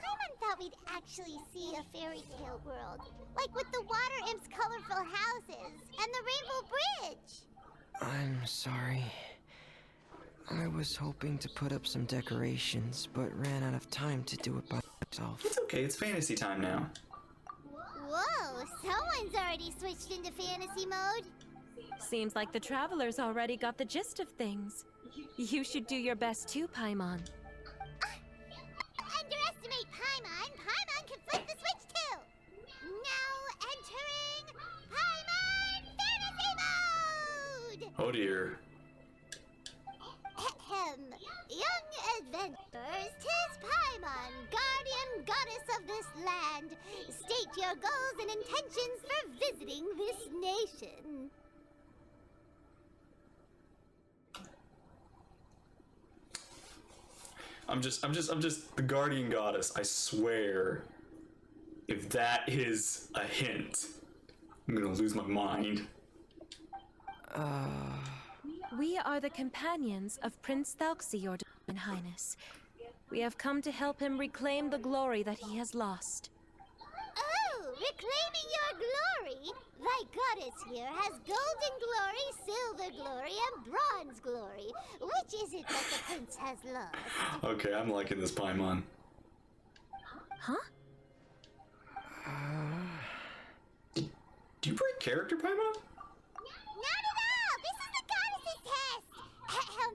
Paimon thought we'd actually see a fairy tale world. Like with the Water Imps' colorful houses and the Rainbow Bridge. I'm sorry. I was hoping to put up some decorations, but ran out of time to do it by myself. It's okay, it's fantasy time now. Whoa, someone's already switched into fantasy mode. Seems like the travelers already got the gist of things. You should do your best too, Paimon. Underestimate Paimon. Paimon can flip the switch too. Now entering Paimon fantasy mode. Oh dear. Ahem. Young adventurers, 'tis Paimon, guardian goddess of this land. State your goals and intentions for visiting this nation. I'm just the guardian goddess. I swear, if that is a hint, I'm gonna lose my mind. We are the companions of Prince Thelxie, your Divine Highness. We have come to help him reclaim the glory that he has lost. Oh, reclaiming your glory? Thy goddess here has golden glory, silver glory, and bronze glory. Which is it that the prince has lost? Okay, I'm liking this Paimon. Huh? Do you break character, Paimon? Not at all! This is the goddess's test! Ahem.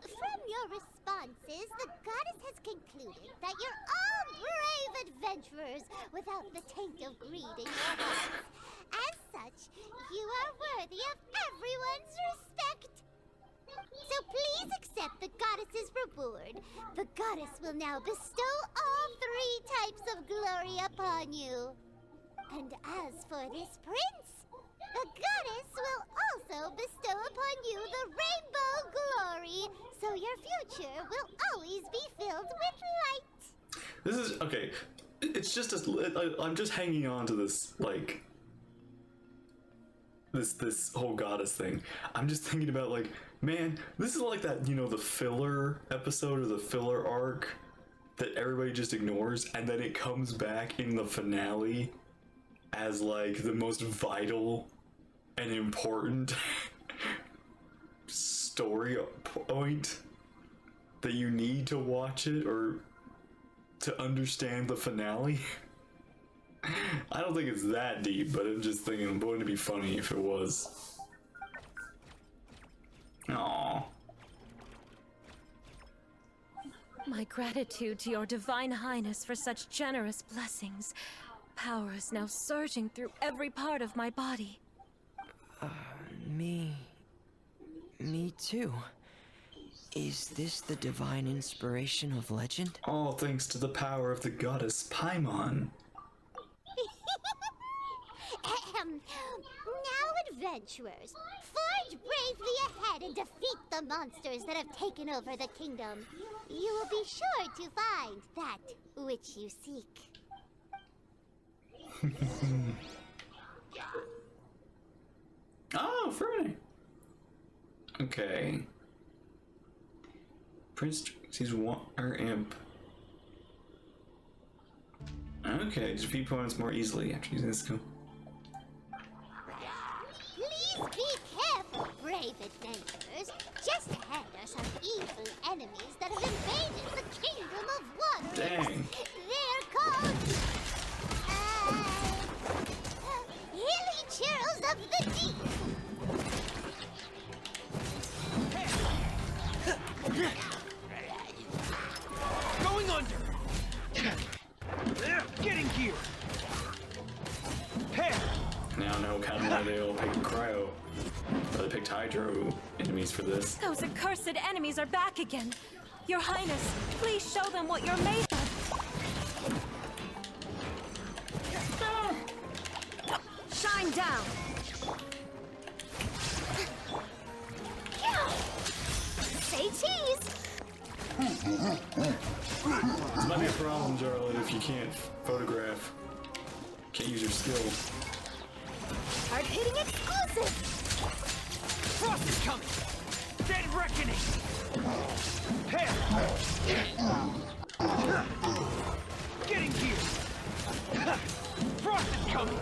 From your responses, the goddess has concluded that you're all brave adventurers without the taint of greed in your hearts. As such, you are worthy of everyone's respect. So please accept the goddess's reward. The goddess will now bestow all 3 types of glory upon you. And as for this prince, the goddess will also bestow upon you the rainbow glory, so your future will always be filled with light. This is okay. It's just I'm just hanging on to this like this whole goddess thing. I'm just thinking about like, man, this is like that, you know, the filler episode or the filler arc that everybody just ignores, and then it comes back in the finale as like the most vital and important story point that you need to watch it or to understand the finale. I don't think it's that deep, but I'm just thinking, wouldn't it be funny if it was? Aww. My gratitude to your divine highness for such generous blessings. Power is now surging through every part of my body. Me too. Is this the divine inspiration of legend? All thanks to the power of the goddess Paimon. Now, adventurers, forge bravely ahead and defeat the monsters that have taken over the kingdom. You will be sure to find that which you seek. Oh, Fernie. Okay. Prince sees water imp. Okay, defeat opponents more easily after using this skill. Please be careful, brave adventurers. Just ahead are some evil enemies that have invaded the kingdom of water. Dang. They're called hilly churls of the deep. Going under! Getting here! Now I know kind of why they all picked Cryo. Or they picked Hydro enemies for this. Those accursed enemies are back again. Your Highness, please show them what you're made of. Shine down! Say cheese! This might be a problem, Charlotte, if you can't photograph. Can't use your skill. Hard-hitting exclusive! Frost is coming! Dead reckoning! Getting here! Frost is coming!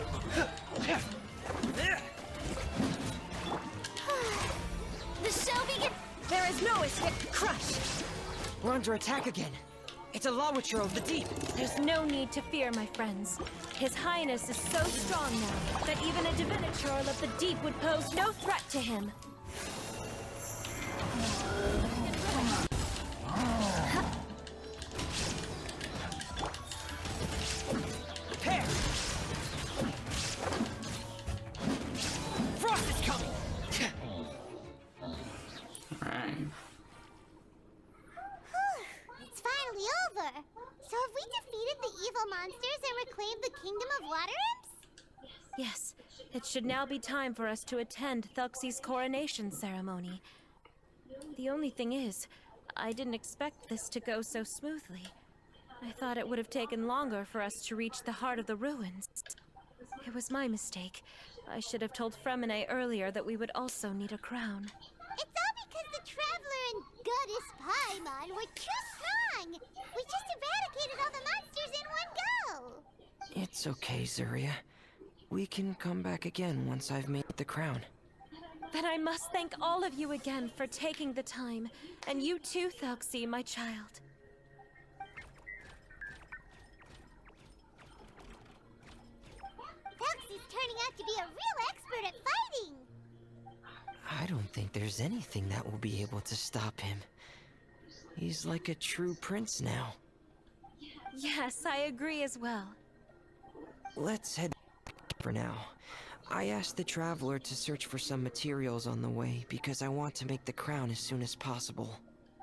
The show begins! There is no escape! Crush! We're under attack again. It's a Lawitcher of the deep. There's no need to fear, my friends. His Highness is so strong now that even a Diviniture of the deep would pose no threat to him. Frost is coming! Alright. It's finally over. So have we defeated the evil monsters and reclaimed the kingdom of water imps? Yes, it should now be time for us to attend Thelxie's coronation ceremony. The only thing is, I didn't expect this to go so smoothly. I thought it would have taken longer for us to reach the heart of the ruins. It was my mistake. I should have told Fremine earlier that we would also need a crown. It's all because the Traveler and Goddess Paimon were too strong. We just eradicated all the monsters in one go. It's okay, Zuria. We can come back again once I've made the crown. Then I must thank all of you again for taking the time. And you too, Thelxie, my child. Thelxie's turning out to be a real expert at fighting. I don't think there's anything that will be able to stop him. He's like a true prince now. Yes, I agree as well. Let's head for now. I asked the Traveler to search for some materials on the way because I want to make the crown as soon as possible.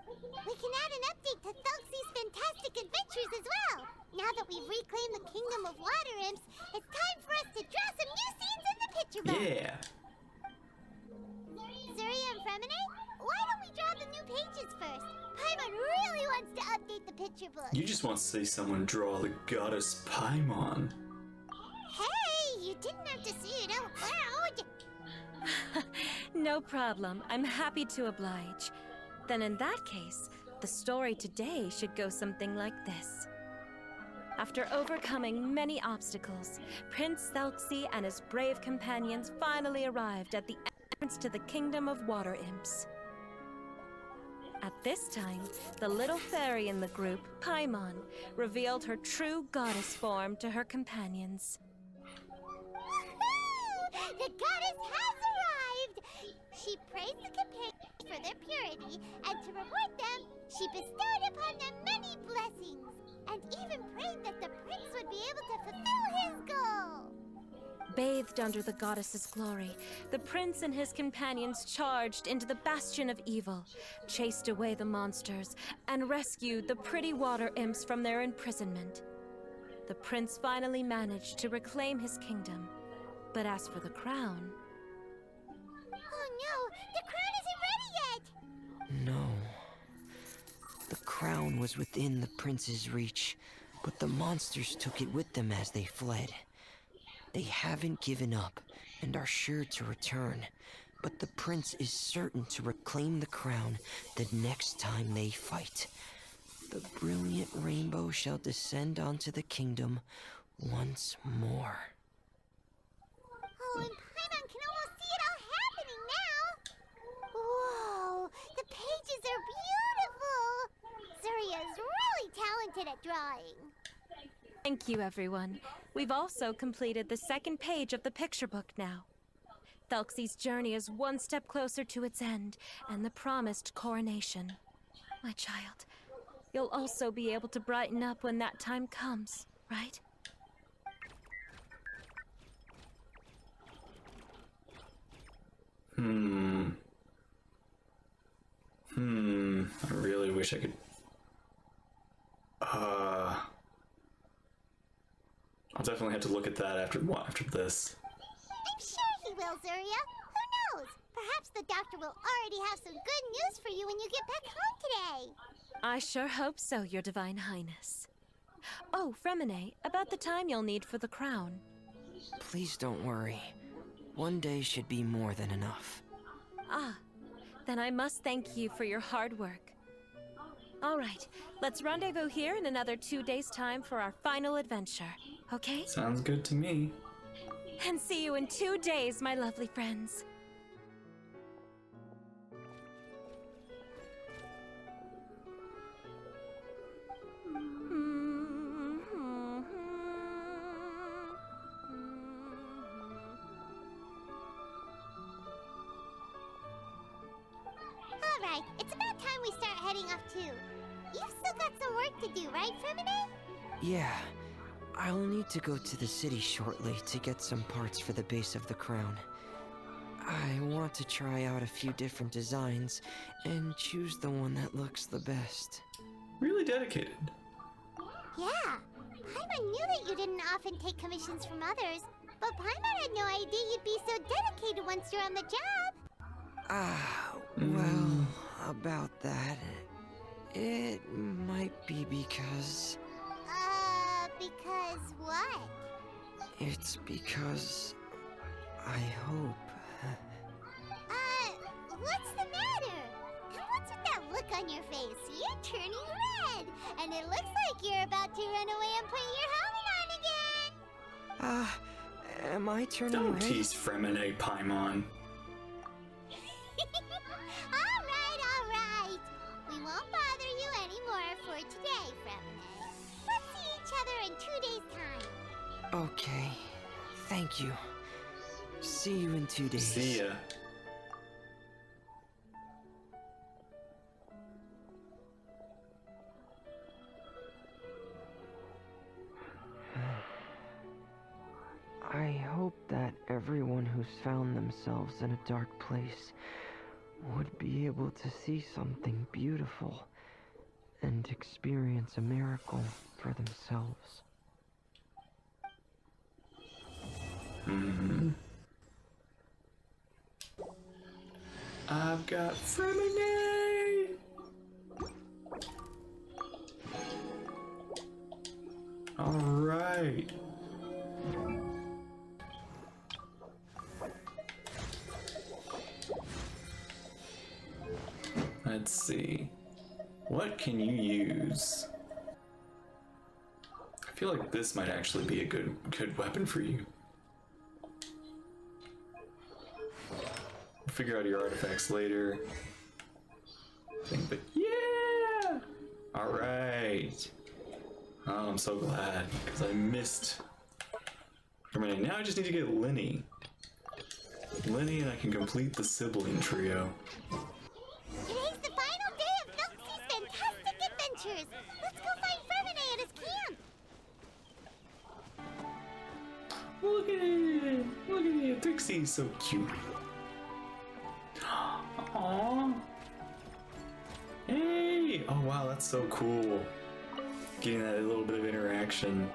We can add an update to Thelxie's Fantastic Adventures as well. Now that we've reclaimed the Kingdom of Water Imps, it's time for us to draw some new scenes in the picture book. Yeah. Zuria and Fremine, why don't we draw the new pages first? Paimon really wants to update the picture book. You just want to see someone draw the goddess Paimon. Hey, you didn't have to say it out loud. No problem. I'm happy to oblige. Then in that case, The story today should go something like this. After overcoming many obstacles, Prince Thelxie and his brave companions finally arrived at the entrance to the kingdom of water imps. At this time, the little fairy in the group, Paimon, revealed her true goddess form to her companions. Woohoo! The goddess has arrived! She praised the companions for their purity, and to reward them, she bestowed upon them many blessings, and even prayed that the prince would be able to fulfill his goal. Bathed under the goddess's glory, the prince and his companions charged into the bastion of evil, chased away the monsters, and rescued the pretty water imps from their imprisonment. The prince finally managed to reclaim his kingdom, but as for the crown... Oh no, the crown isn't ready yet! No. The crown was within the prince's reach, but the monsters took it with them as they fled. They haven't given up and are sure to return, but the prince is certain to reclaim the crown the next time they fight. The brilliant rainbow shall descend onto the kingdom once more. Oh, and Paimon can almost see it all happening now! Whoa, the pages are beautiful! Zuria's really talented at drawing. Thank you, everyone. We've also completed the second page of the picture book now. Thelxie's journey is one step closer to its end, and the promised coronation. My child, you'll also be able to brighten up when that time comes, right? I really wish I could... I'll definitely have to look at that after this. I'm sure he will, Zuria. Who knows? Perhaps the doctor will already have some good news for you when you get back home today. I sure hope so, Your Divine Highness. Oh, Fremine, about the time you'll need for the crown. Please don't worry. One day should be more than enough. Ah, then I must thank you for your hard work. All right, let's rendezvous here in another 2 days' time for our final adventure, okay? Sounds good to me. And see you in 2 days, my lovely friends. Alright, it's about time we start heading off too. You've still got some work to do, right, Fremine? Yeah. I'll need to go to the city shortly to get some parts for the base of the crown. I want to try out a few different designs and choose the one that looks the best. Really dedicated. Yeah. Paimon knew that you didn't often take commissions from others, but Paimon had no idea you'd be so dedicated once you're on the job. Well, about that, it might be because... Because what? It's because I hope... What's the matter? And what's with that look on your face? You're turning red, and it looks like you're about to run away and put your helmet on again. Am I turning Don't red? tease Fremine, Paimon. Alright. We won't bother you anymore for today, Fremine. Let's see each other in 2 days' time. Okay. Thank you. See you in 2 days. See ya. I hope that everyone who's found themselves in a dark place would be able to see something beautiful and experience a miracle for themselves. I've got Fremine! Alright. Let's see. What can you use? I feel like this might actually be a good weapon for you. We'll figure out your artifacts later. But yeah! Alright. Oh, I'm so glad, because I missed. Now I just need to get Linny. Linny, and I can complete the sibling trio. Today's the final day of Thelxie's fantastic adventures. Let's go find Fermine at his camp. Look at it! Look at it! Thelxie's so cute. Aww. Hey! Oh wow, that's so cool. Getting that little bit of interaction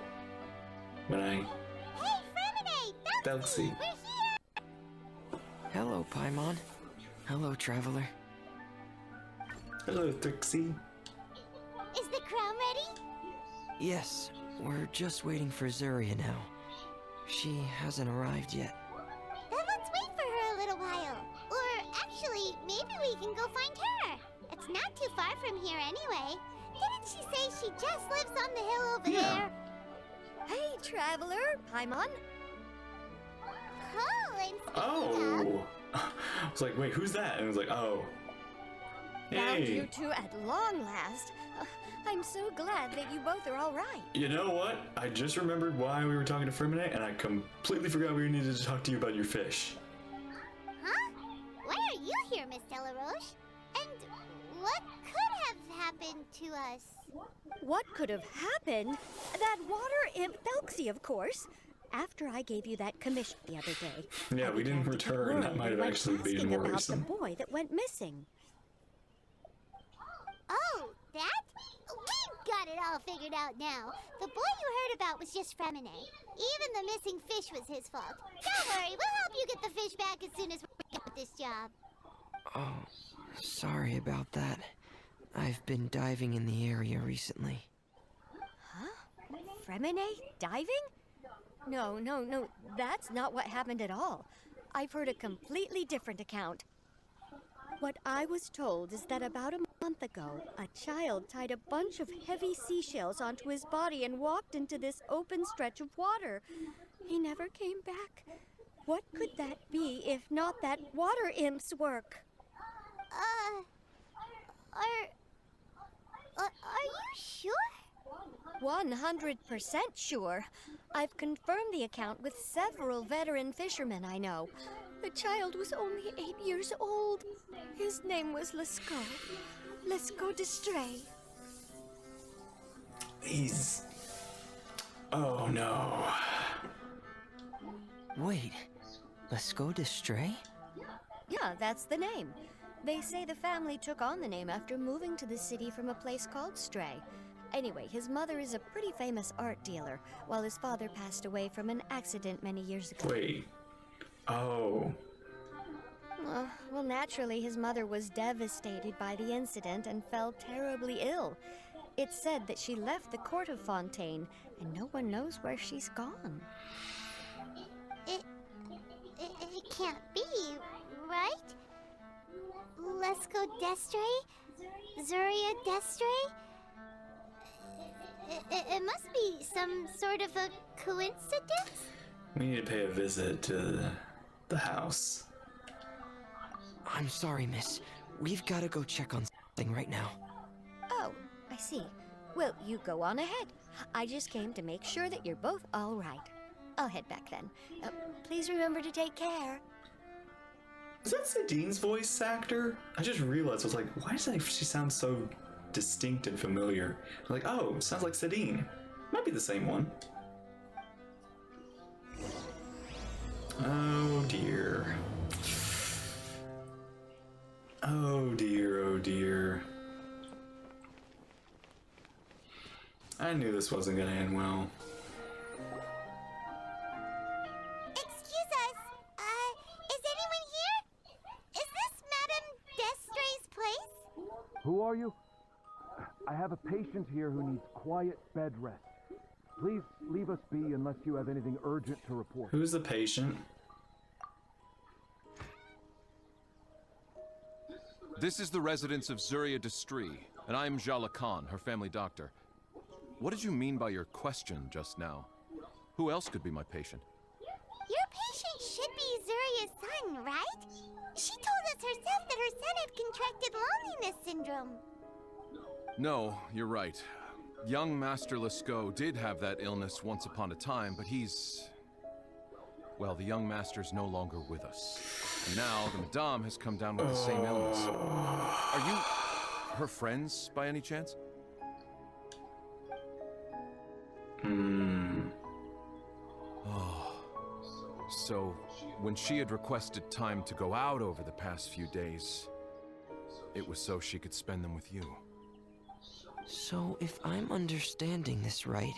when I... Hey, Fermine! Thelxie. We're here! Hello, Paimon. Hello, traveler. Hello, Thelxie. Is the crown ready? Yes, we're just waiting for Zuria now. She hasn't arrived yet. Then let's wait for her a little while. Or actually, maybe we can go find her. It's not too far from here anyway. Didn't she say she just lives on the hill over there? Hey, traveler, Paimon. Cool, and speaking of, Oh! I was like, wait, who's that? And I was like, oh. Found Hey! you two at long last. I'm so glad that you both are all right. You know what? I just remembered why we were talking to Fermine, and I completely forgot we needed to talk to you about your fish. Huh? Why are you here, Miss Delaroche? And what could have happened to us? What could have happened? That water imp Thelxie, of course. After I gave you that commission the other day. Yeah, I we didn't began to get return. That worried might have when actually been asking about worrisome. the boy that went missing. Oh, that? We've got it all figured out now. The boy you heard about was just Fermine. Even the missing fish was his fault. Don't worry, we'll help you get the fish back as soon as we're done with this job. Oh, sorry about that. I've been diving in the area recently. Huh? Fermine diving? No, that's not what happened at all. I've heard a completely different account. What I was told is that about a month ago, a child tied a bunch of heavy seashells onto his body and walked into this open stretch of water. He never came back. What could that be if not that water imp's work? Are you sure? 100% sure. I've confirmed the account with several veteran fishermen I know. The child was only 8 years old. His name was Lescaut Destray. He's... Oh no. Wait, let's go to Stray? Yeah, that's the name. They say the family took on the name after moving to the city from a place called Stray. Anyway, his mother is a pretty famous art dealer, while his father passed away from an accident many years ago. Wait. Oh. Well, naturally, his mother was devastated by the incident and fell terribly ill. It's said that she left the court of Fontaine, and no one knows where she's gone. It can't be, right? Lescaut Destray? Zuria Destray? It must be some sort of a coincidence? We need to pay a visit to the house. I'm sorry, miss. We've got to go check on something right now. Oh, I see. Well, you go on ahead. I just came to make sure that you're both all right. I'll head back then. Please remember to take care. Is that Sadine's voice actor? I just realized, I was like, why does she sound so distinct and familiar? I'm like, oh, sounds like Sadine. Might be the same one. Oh dear. Oh dear, oh dear. I knew this wasn't gonna end well. Excuse us. Is anyone here? Is this Madame Destray's place? Who are you? I have a patient here who needs quiet bed rest. Please leave us be unless you have anything urgent to report. Who's the patient? This is the residence of Zuria Destray. And I'm Jala Khan, her family doctor. What did you mean by your question just now? Who else could be my patient? Your patient should be Zuria's son, right? She told us herself that her son had contracted loneliness syndrome. No, you're right. Young Master Lescaut did have that illness once upon a time, but he's... Well, the young master's no longer with us. And now the Madame has come down with the same illness. Are you her friends by any chance? Oh. So, when she had requested time to go out over the past few days, it was so she could spend them with you. So, if I'm understanding this right,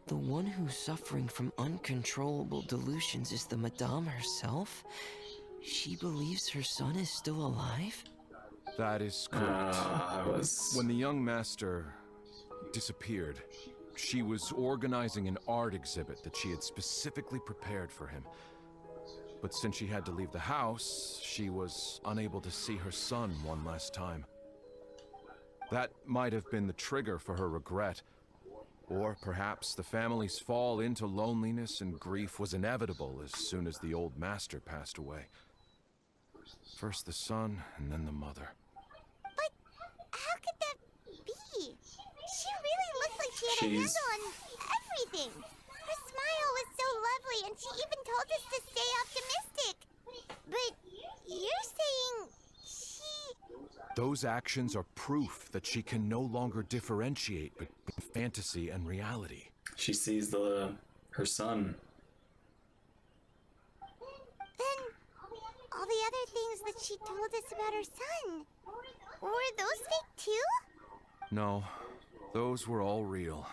the one who's suffering from uncontrollable delusions is the Madame herself? She believes her son is still alive? That is correct. When the young master disappeared, she was organizing an art exhibit that she had specifically prepared for him. But since she had to leave the house, she was unable to see her son one last time. That might have been the trigger for her regret. Or perhaps the family's fall into loneliness and grief was inevitable as soon as the old master passed away. First the son, and then the mother. But how could that be? She really looked like she had a handle on everything. Her smile was so lovely, and she even told us to stay optimistic. But you're saying she... Those actions are proof that she can no longer differentiate between fantasy and reality. She sees her son. Then all the other things that she told us about her son, were those fake too? No, those were all real.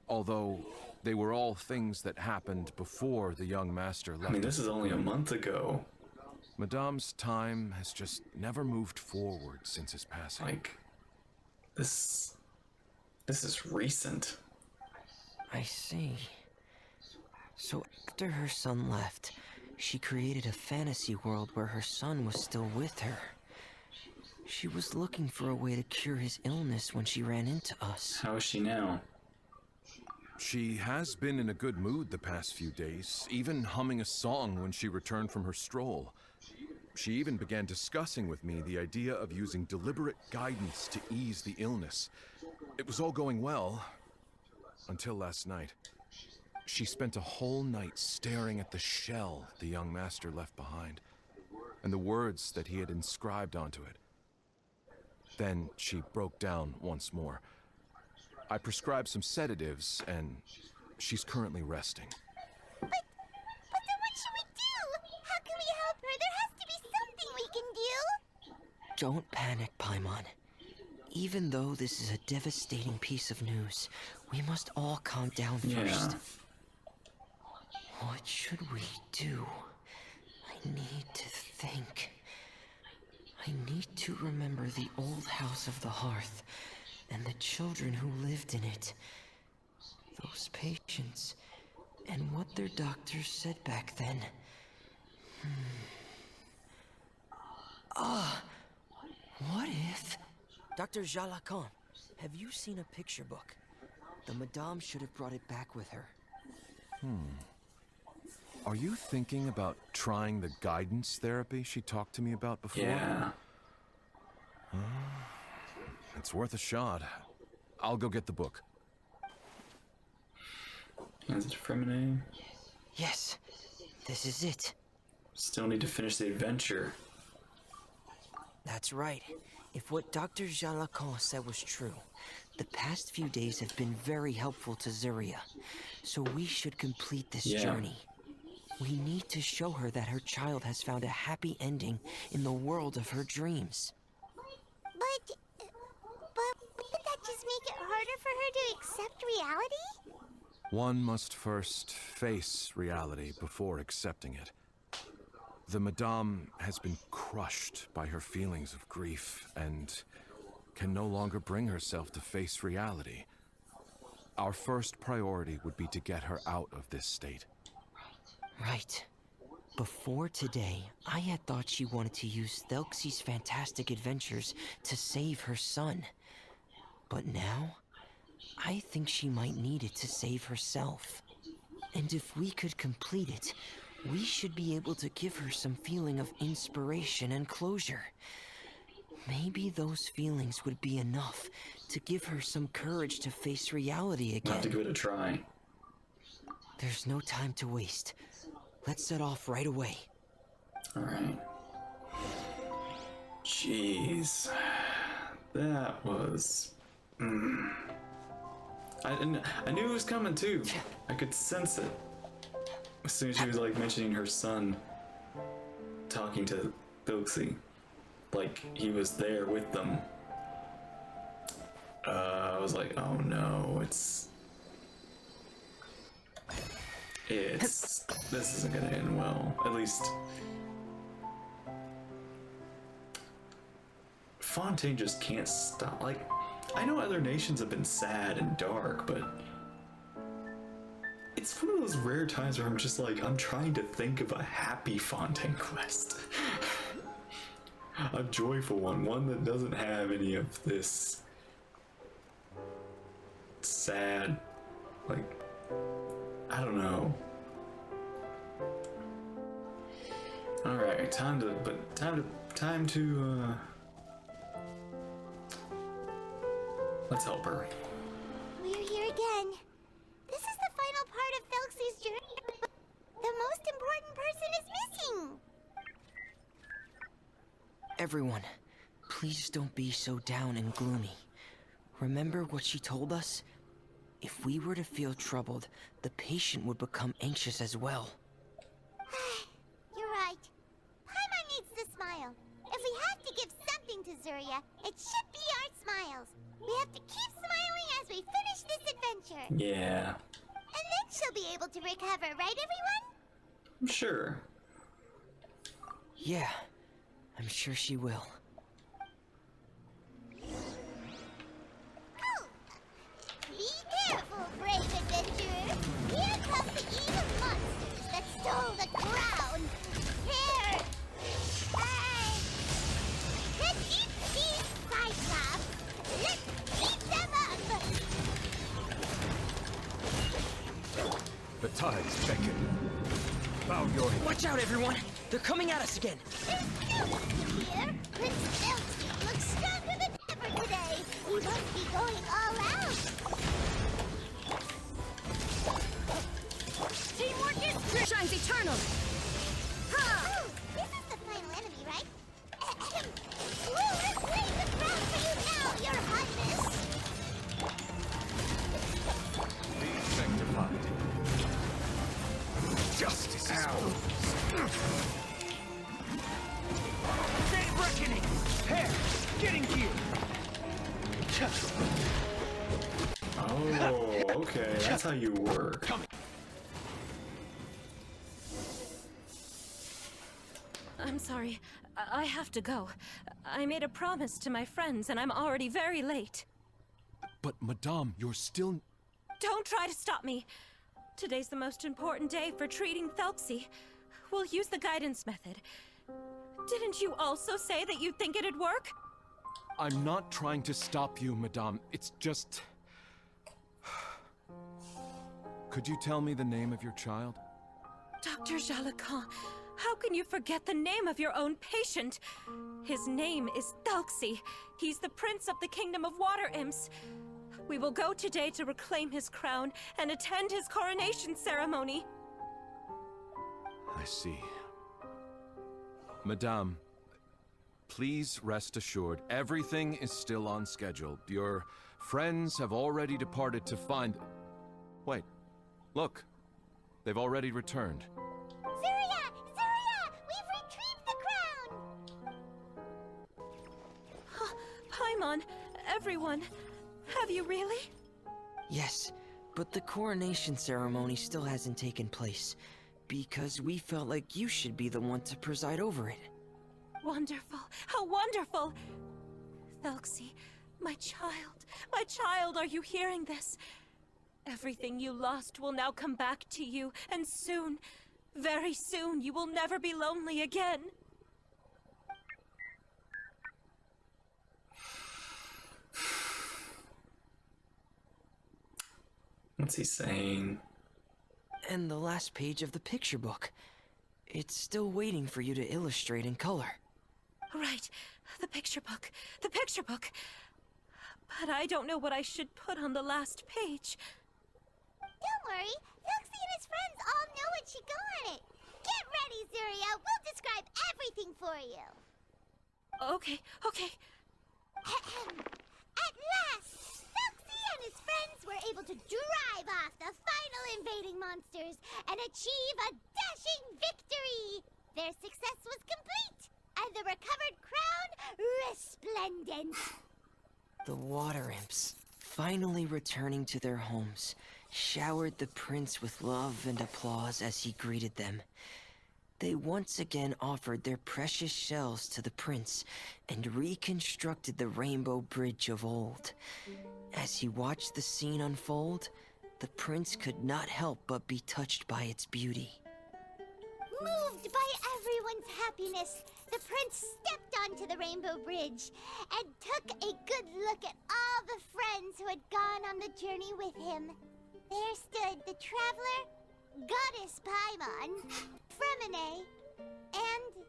Although they were all things that happened before the young master left. I mean, this is only a month ago. Madame's time has just never moved forward since his passing. Like, this is recent. I see. So after her son left, she created a fantasy world where her son was still with her. She was looking for a way to cure his illness when she ran into us. How is she now? She has been in a good mood the past few days, even humming a song when she returned from her stroll. She even began discussing with me the idea of using deliberate guidance to ease the illness. It was all going well, until last night. She spent a whole night staring at the shell the young master left behind, and the words that he had inscribed onto it. Then she broke down once more. I prescribed some sedatives, and she's currently resting. But then what should we do? How can we help her? There has to be something we can do. Don't panic, Paimon. Even though this is a devastating piece of news, we must all calm down first. What should we do? I need to think. I need to remember the old house of the hearth and the children who lived in it. Those patients and what their doctors said back then. What if... Dr. Jalacan, have you seen a picture book? The Madame should have brought it back with her. Are you thinking about trying the guidance therapy she talked to me about before? Yeah. It's worth a shot. I'll go get the book. Is it feminine? Yes, this is it. Still need to finish the adventure. That's right. If what Dr. Jalacan said was true, the past few days have been very helpful to Zuria. So we should complete this journey. We need to show her that her child has found a happy ending in the world of her dreams. But wouldn't that just make it harder for her to accept reality? One must first face reality before accepting it. The Madame has been crushed by her feelings of grief and can no longer bring herself to face reality. Our first priority would be to get her out of this state. Right. Before today, I had thought she wanted to use Thelxie's fantastic adventures to save her son. But now, I think she might need it to save herself. And if we could complete it, we should be able to give her some feeling of inspiration and closure. Maybe those feelings would be enough to give her some courage to face reality again. I'll have to give it a try. There's no time to waste. Let's set off right away. Alright. Jeez. That was... I knew it was coming too. I could sense it. As soon as she was like mentioning her son talking to Thelxie. Like he was there with them. I was like, oh no, this isn't gonna end well. At least Fontaine just can't stop. Like, I know other nations have been sad and dark, but it's one of those rare times where I'm just like, I'm trying to think of a happy Fontaine quest. A joyful one that doesn't have any of this sad, like, I don't know. Alright, time to let's help her. We're here again. This is the final part of Thelxie's journey. The most important person is missing. Everyone, please don't be so down and gloomy. Remember what she told us? If we were to feel troubled, the patient would become anxious as well. You're right. Paimon needs to smile. If we have to give something to Zuria, it should be our smiles. We have to keep smiling as we finish this adventure. Yeah. And then she'll be able to recover, right everyone? Sure. Yeah, I'm sure she will. Be careful, brave adventurer. Here come the evil monsters that stole the crown. Here! The deep sea Cyclops! Let's beat them up! The tides beckon. Bow your head. Watch out, everyone! They're coming at us again! There's Thelxie here! Prince Thelxie looks stronger than ever today! He must be going all out! Teamwork is shines eternal! Oh, this is the final enemy, right? We'll reclaim the crown for you now, your highness! Be sanctified. Justice is Dead reckoning! Hair! Getting here! Oh, okay. That's how you work. I'm sorry. I have to go. I made a promise to my friends, and I'm already very late. But, Madame, you're still... Don't try to stop me. Today's the most important day for treating Thelxie. We'll use the guidance method. Didn't you also say that you think it'd work? I'm not trying to stop you, Madame. It's just... Could you tell me the name of your child? Dr. Jalacan, how can you forget the name of your own patient? His name is Thelxie. He's the prince of the kingdom of water imps. We will go today to reclaim his crown and attend his coronation ceremony. I see. Madame, please rest assured, everything is still on schedule. Your friends have already departed to find... Wait, look. They've already returned. Zuria! Zuria! We've retrieved the crown! Paimon, everyone, have you really? Yes, but the coronation ceremony still hasn't taken place, because we felt like you should be the one to preside over it. Wonderful, how wonderful! Thelxie, my child, are you hearing this? Everything you lost will now come back to you, and soon, very soon, you will never be lonely again. What's he saying? And the last page of the picture book. It's still waiting for you to illustrate in color. Right. The picture book. The picture book. But I don't know what I should put on the last page. Don't worry, Thelxie and his friends all know what should go on it. Get ready, Zuria. We'll describe everything for you. Okay, okay. At last, Thelxie and his friends were able to drive off the final invading monsters and achieve a dashing victory. Their success was complete, and the recovered crown resplendent. The water imps, finally returning to their homes, showered the prince with love and applause as he greeted them. They once again offered their precious shells to the prince and reconstructed the Rainbow Bridge of old. As he watched the scene unfold, the prince could not help but be touched by its beauty. Moved by everyone's happiness, the prince stepped onto the Rainbow Bridge and took a good look at all the friends who had gone on the journey with him. There stood the traveler, Goddess Paimon, Fremine, and...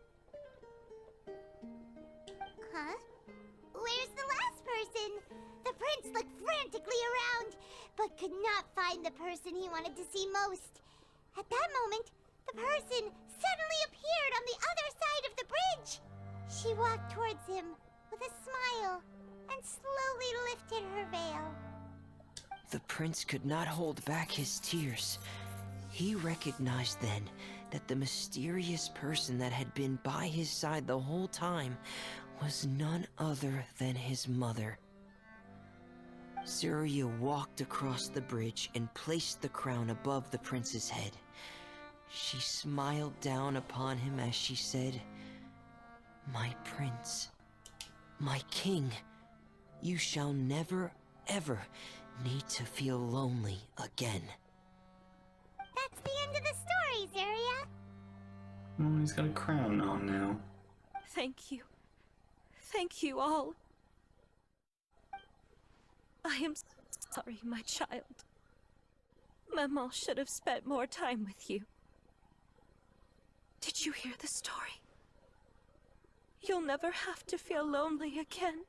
Huh? Where's the last person? The prince looked frantically around, but could not find the person he wanted to see most. At that moment, the person suddenly appeared on the other side of the bridge. She walked towards him with a smile and slowly lifted her veil. The prince could not hold back his tears. He recognized then that the mysterious person that had been by his side the whole time was none other than his mother. Zuria walked across the bridge and placed the crown above the prince's head. She smiled down upon him as she said, "My prince, my king, you shall never, ever need to feel lonely again." That's the end of the story, Zuria. Oh, he's got a crown on now. Thank you. Thank you all. I am sorry, my child. Maman should have spent more time with you. Did you hear the story? You'll never have to feel lonely again.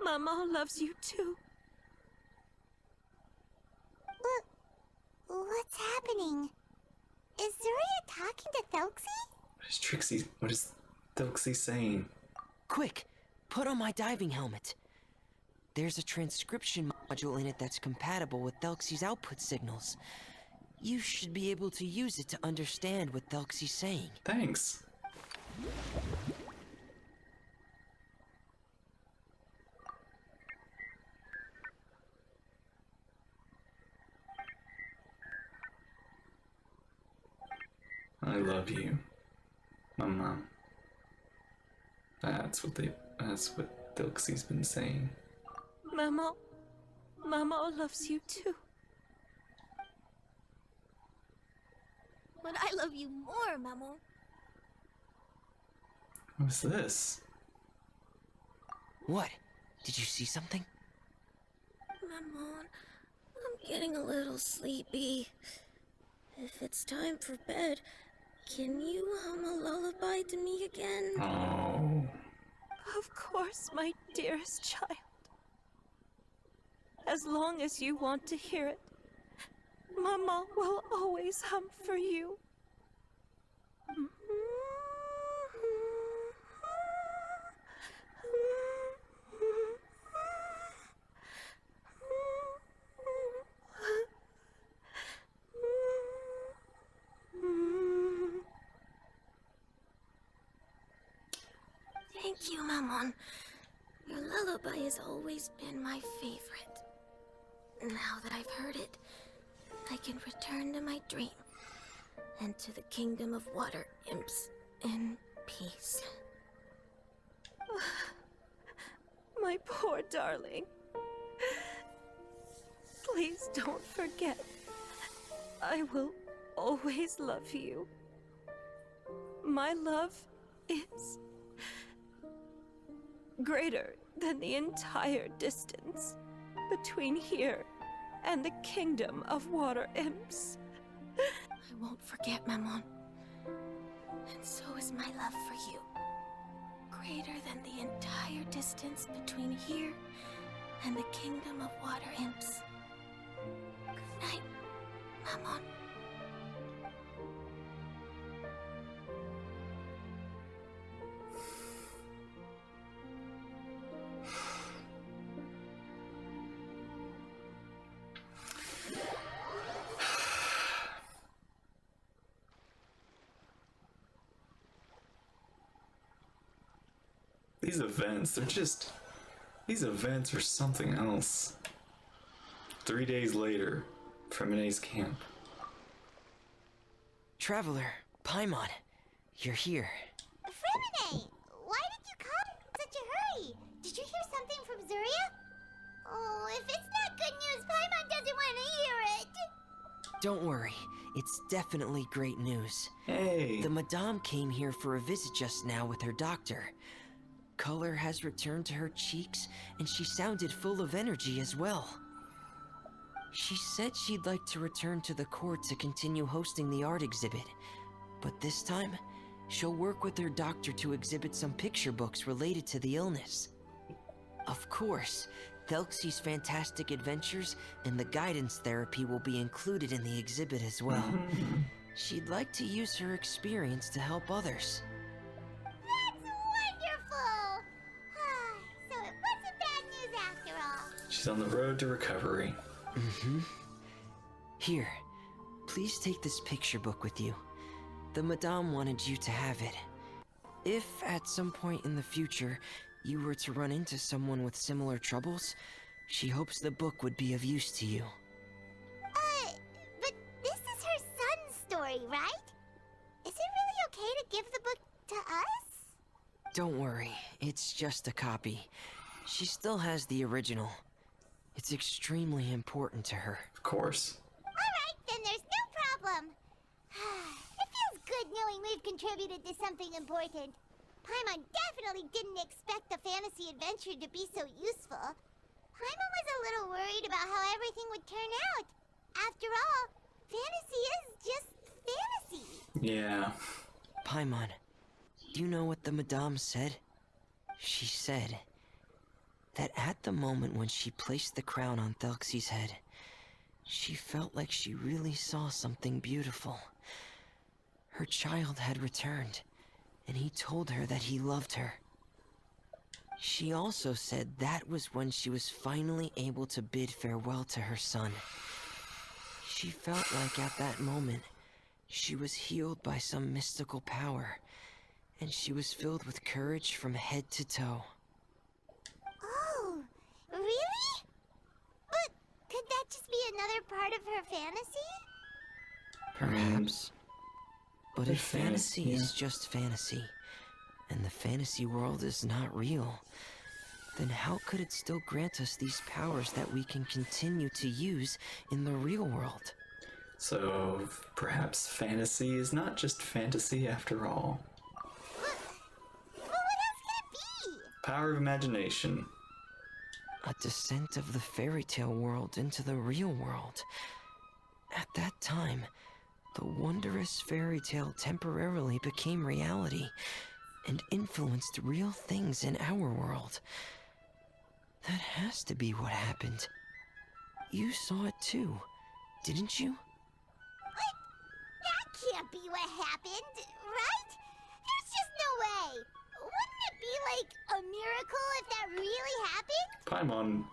Maman loves you too. What's happening? Is Zuria talking to Thelxie? What is Thelxie saying? Quick, put on my diving helmet. There's a transcription module in it that's compatible with Thelxie's output signals. You should be able to use it to understand what Thelxie's saying. Thanks. I love you, Mama. That's what Thelxie's been saying. Maman loves you too. But I love you more, Maman. What's this? What? Did you see something? Maman, I'm getting a little sleepy. If it's time for bed, can you hum a lullaby to me again? Oh. Of course, my dearest child. As long as you want to hear it, Mama will always hum for you. Thank you, Maman. Your lullaby has always been my favorite. Now that I've heard it, I can return to my dream and to the kingdom of water imps in peace. My poor darling. Please don't forget. I will always love you. My love is greater than the entire distance between here and the kingdom of water imps. I won't forget, Maman. And so is my love for you. Greater than the entire distance between here and the kingdom of water imps. Good night, Maman. These events, these events are something else. 3 days later, Fremene's camp. Traveler, Paimon, you're here. Fremine, why did you come in such a hurry? Did you hear something from Zuria? Oh, if it's not good news, Paimon doesn't want to hear it. Don't worry, it's definitely great news. Hey! The Madame came here for a visit just now with her doctor. Color has returned to her cheeks, and she sounded full of energy as well. She said she'd like to return to the court to continue hosting the art exhibit, but this time, she'll work with her doctor to exhibit some picture books related to the illness. Of course, Thelxie's fantastic adventures and the guidance therapy will be included in the exhibit as well. She'd like to use her experience to help others. That's wonderful! So it wasn't bad news after all. She's on the road to recovery. Here, please take this picture book with you. The Madame wanted you to have it. If at some point in the future you were to run into someone with similar troubles, she hopes the book would be of use to you. But this is her son's story, right? Is it really okay to give the book to us? Don't worry, it's just a copy. She still has the original. It's extremely important to her. Of course. Alright, then there's no problem. It feels good knowing we've contributed to something important. Paimon definitely didn't expect the fantasy adventure to be so useful. Paimon was a little worried about how everything would turn out. After all, fantasy is just fantasy. Yeah. Paimon, do you know what the Madame said? She said that at the moment when she placed the crown on Thelxie's head, she felt like she really saw something beautiful. Her child had returned, and he told her that he loved her. She also said that was when she was finally able to bid farewell to her son. She felt like at that moment, she was healed by some mystical power, and she was filled with courage from head to toe. Oh, really? But could that just be another part of her fantasy? Perhaps. But if fantasy, fantasy is just fantasy, and the fantasy world is not real, then how could it still grant us these powers that we can continue to use in the real world? So, perhaps fantasy is not just fantasy after all. But what else could it be? Power of imagination. A descent of the fairy tale world into the real world. At that time, the wondrous fairy tale temporarily became reality and influenced real things in our world. That has to be what happened. You saw it too, didn't you? That can't be what happened, right? There's just no way. Wouldn't it be like a miracle if that really happened? Paimon,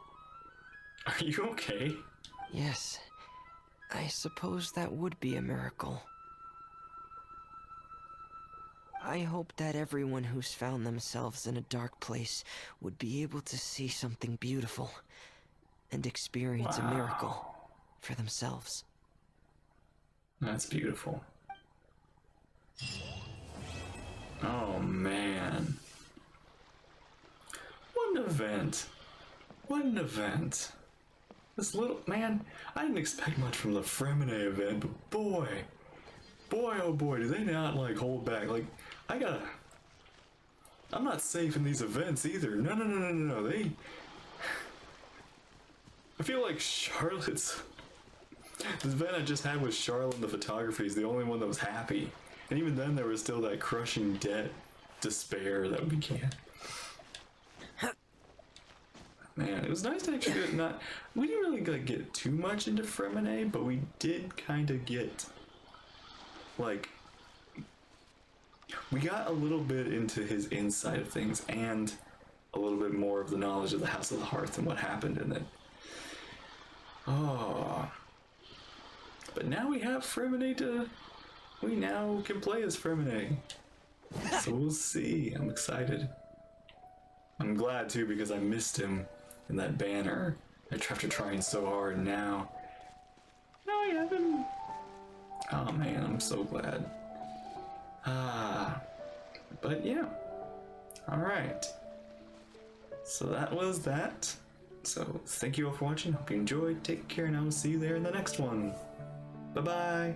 are you okay? Yes, I suppose that would be a miracle. I hope that everyone who's found themselves in a dark place would be able to see something beautiful and experience a miracle for themselves. That's beautiful. Oh man. What an event. What an event. This little man, I didn't expect much from the Fremine event, but boy, boy, oh boy, do they not like hold back. Like, I'm not safe in these events either. No. I feel like Charlotte's... This event I just had with Charlotte and the photography is the only one that was happy. And even then there was still that crushing debt, despair that began. Man, it was nice to actually get not... We didn't really like, get too much into Fremine, but we did kind of get... Like... We got a little bit into his inside of things and a little bit more of the knowledge of the House of the Hearth and what happened in it. Oh... But now we have Fremine to... We now can play as Fremine. So we'll see. I'm excited. I'm glad too because I missed him in that banner. After trying so hard now. I have him. Oh man, I'm so glad. But yeah. Alright. So that was that. So thank you all for watching. Hope you enjoyed. Take care and I will see you there in the next one. Bye-bye.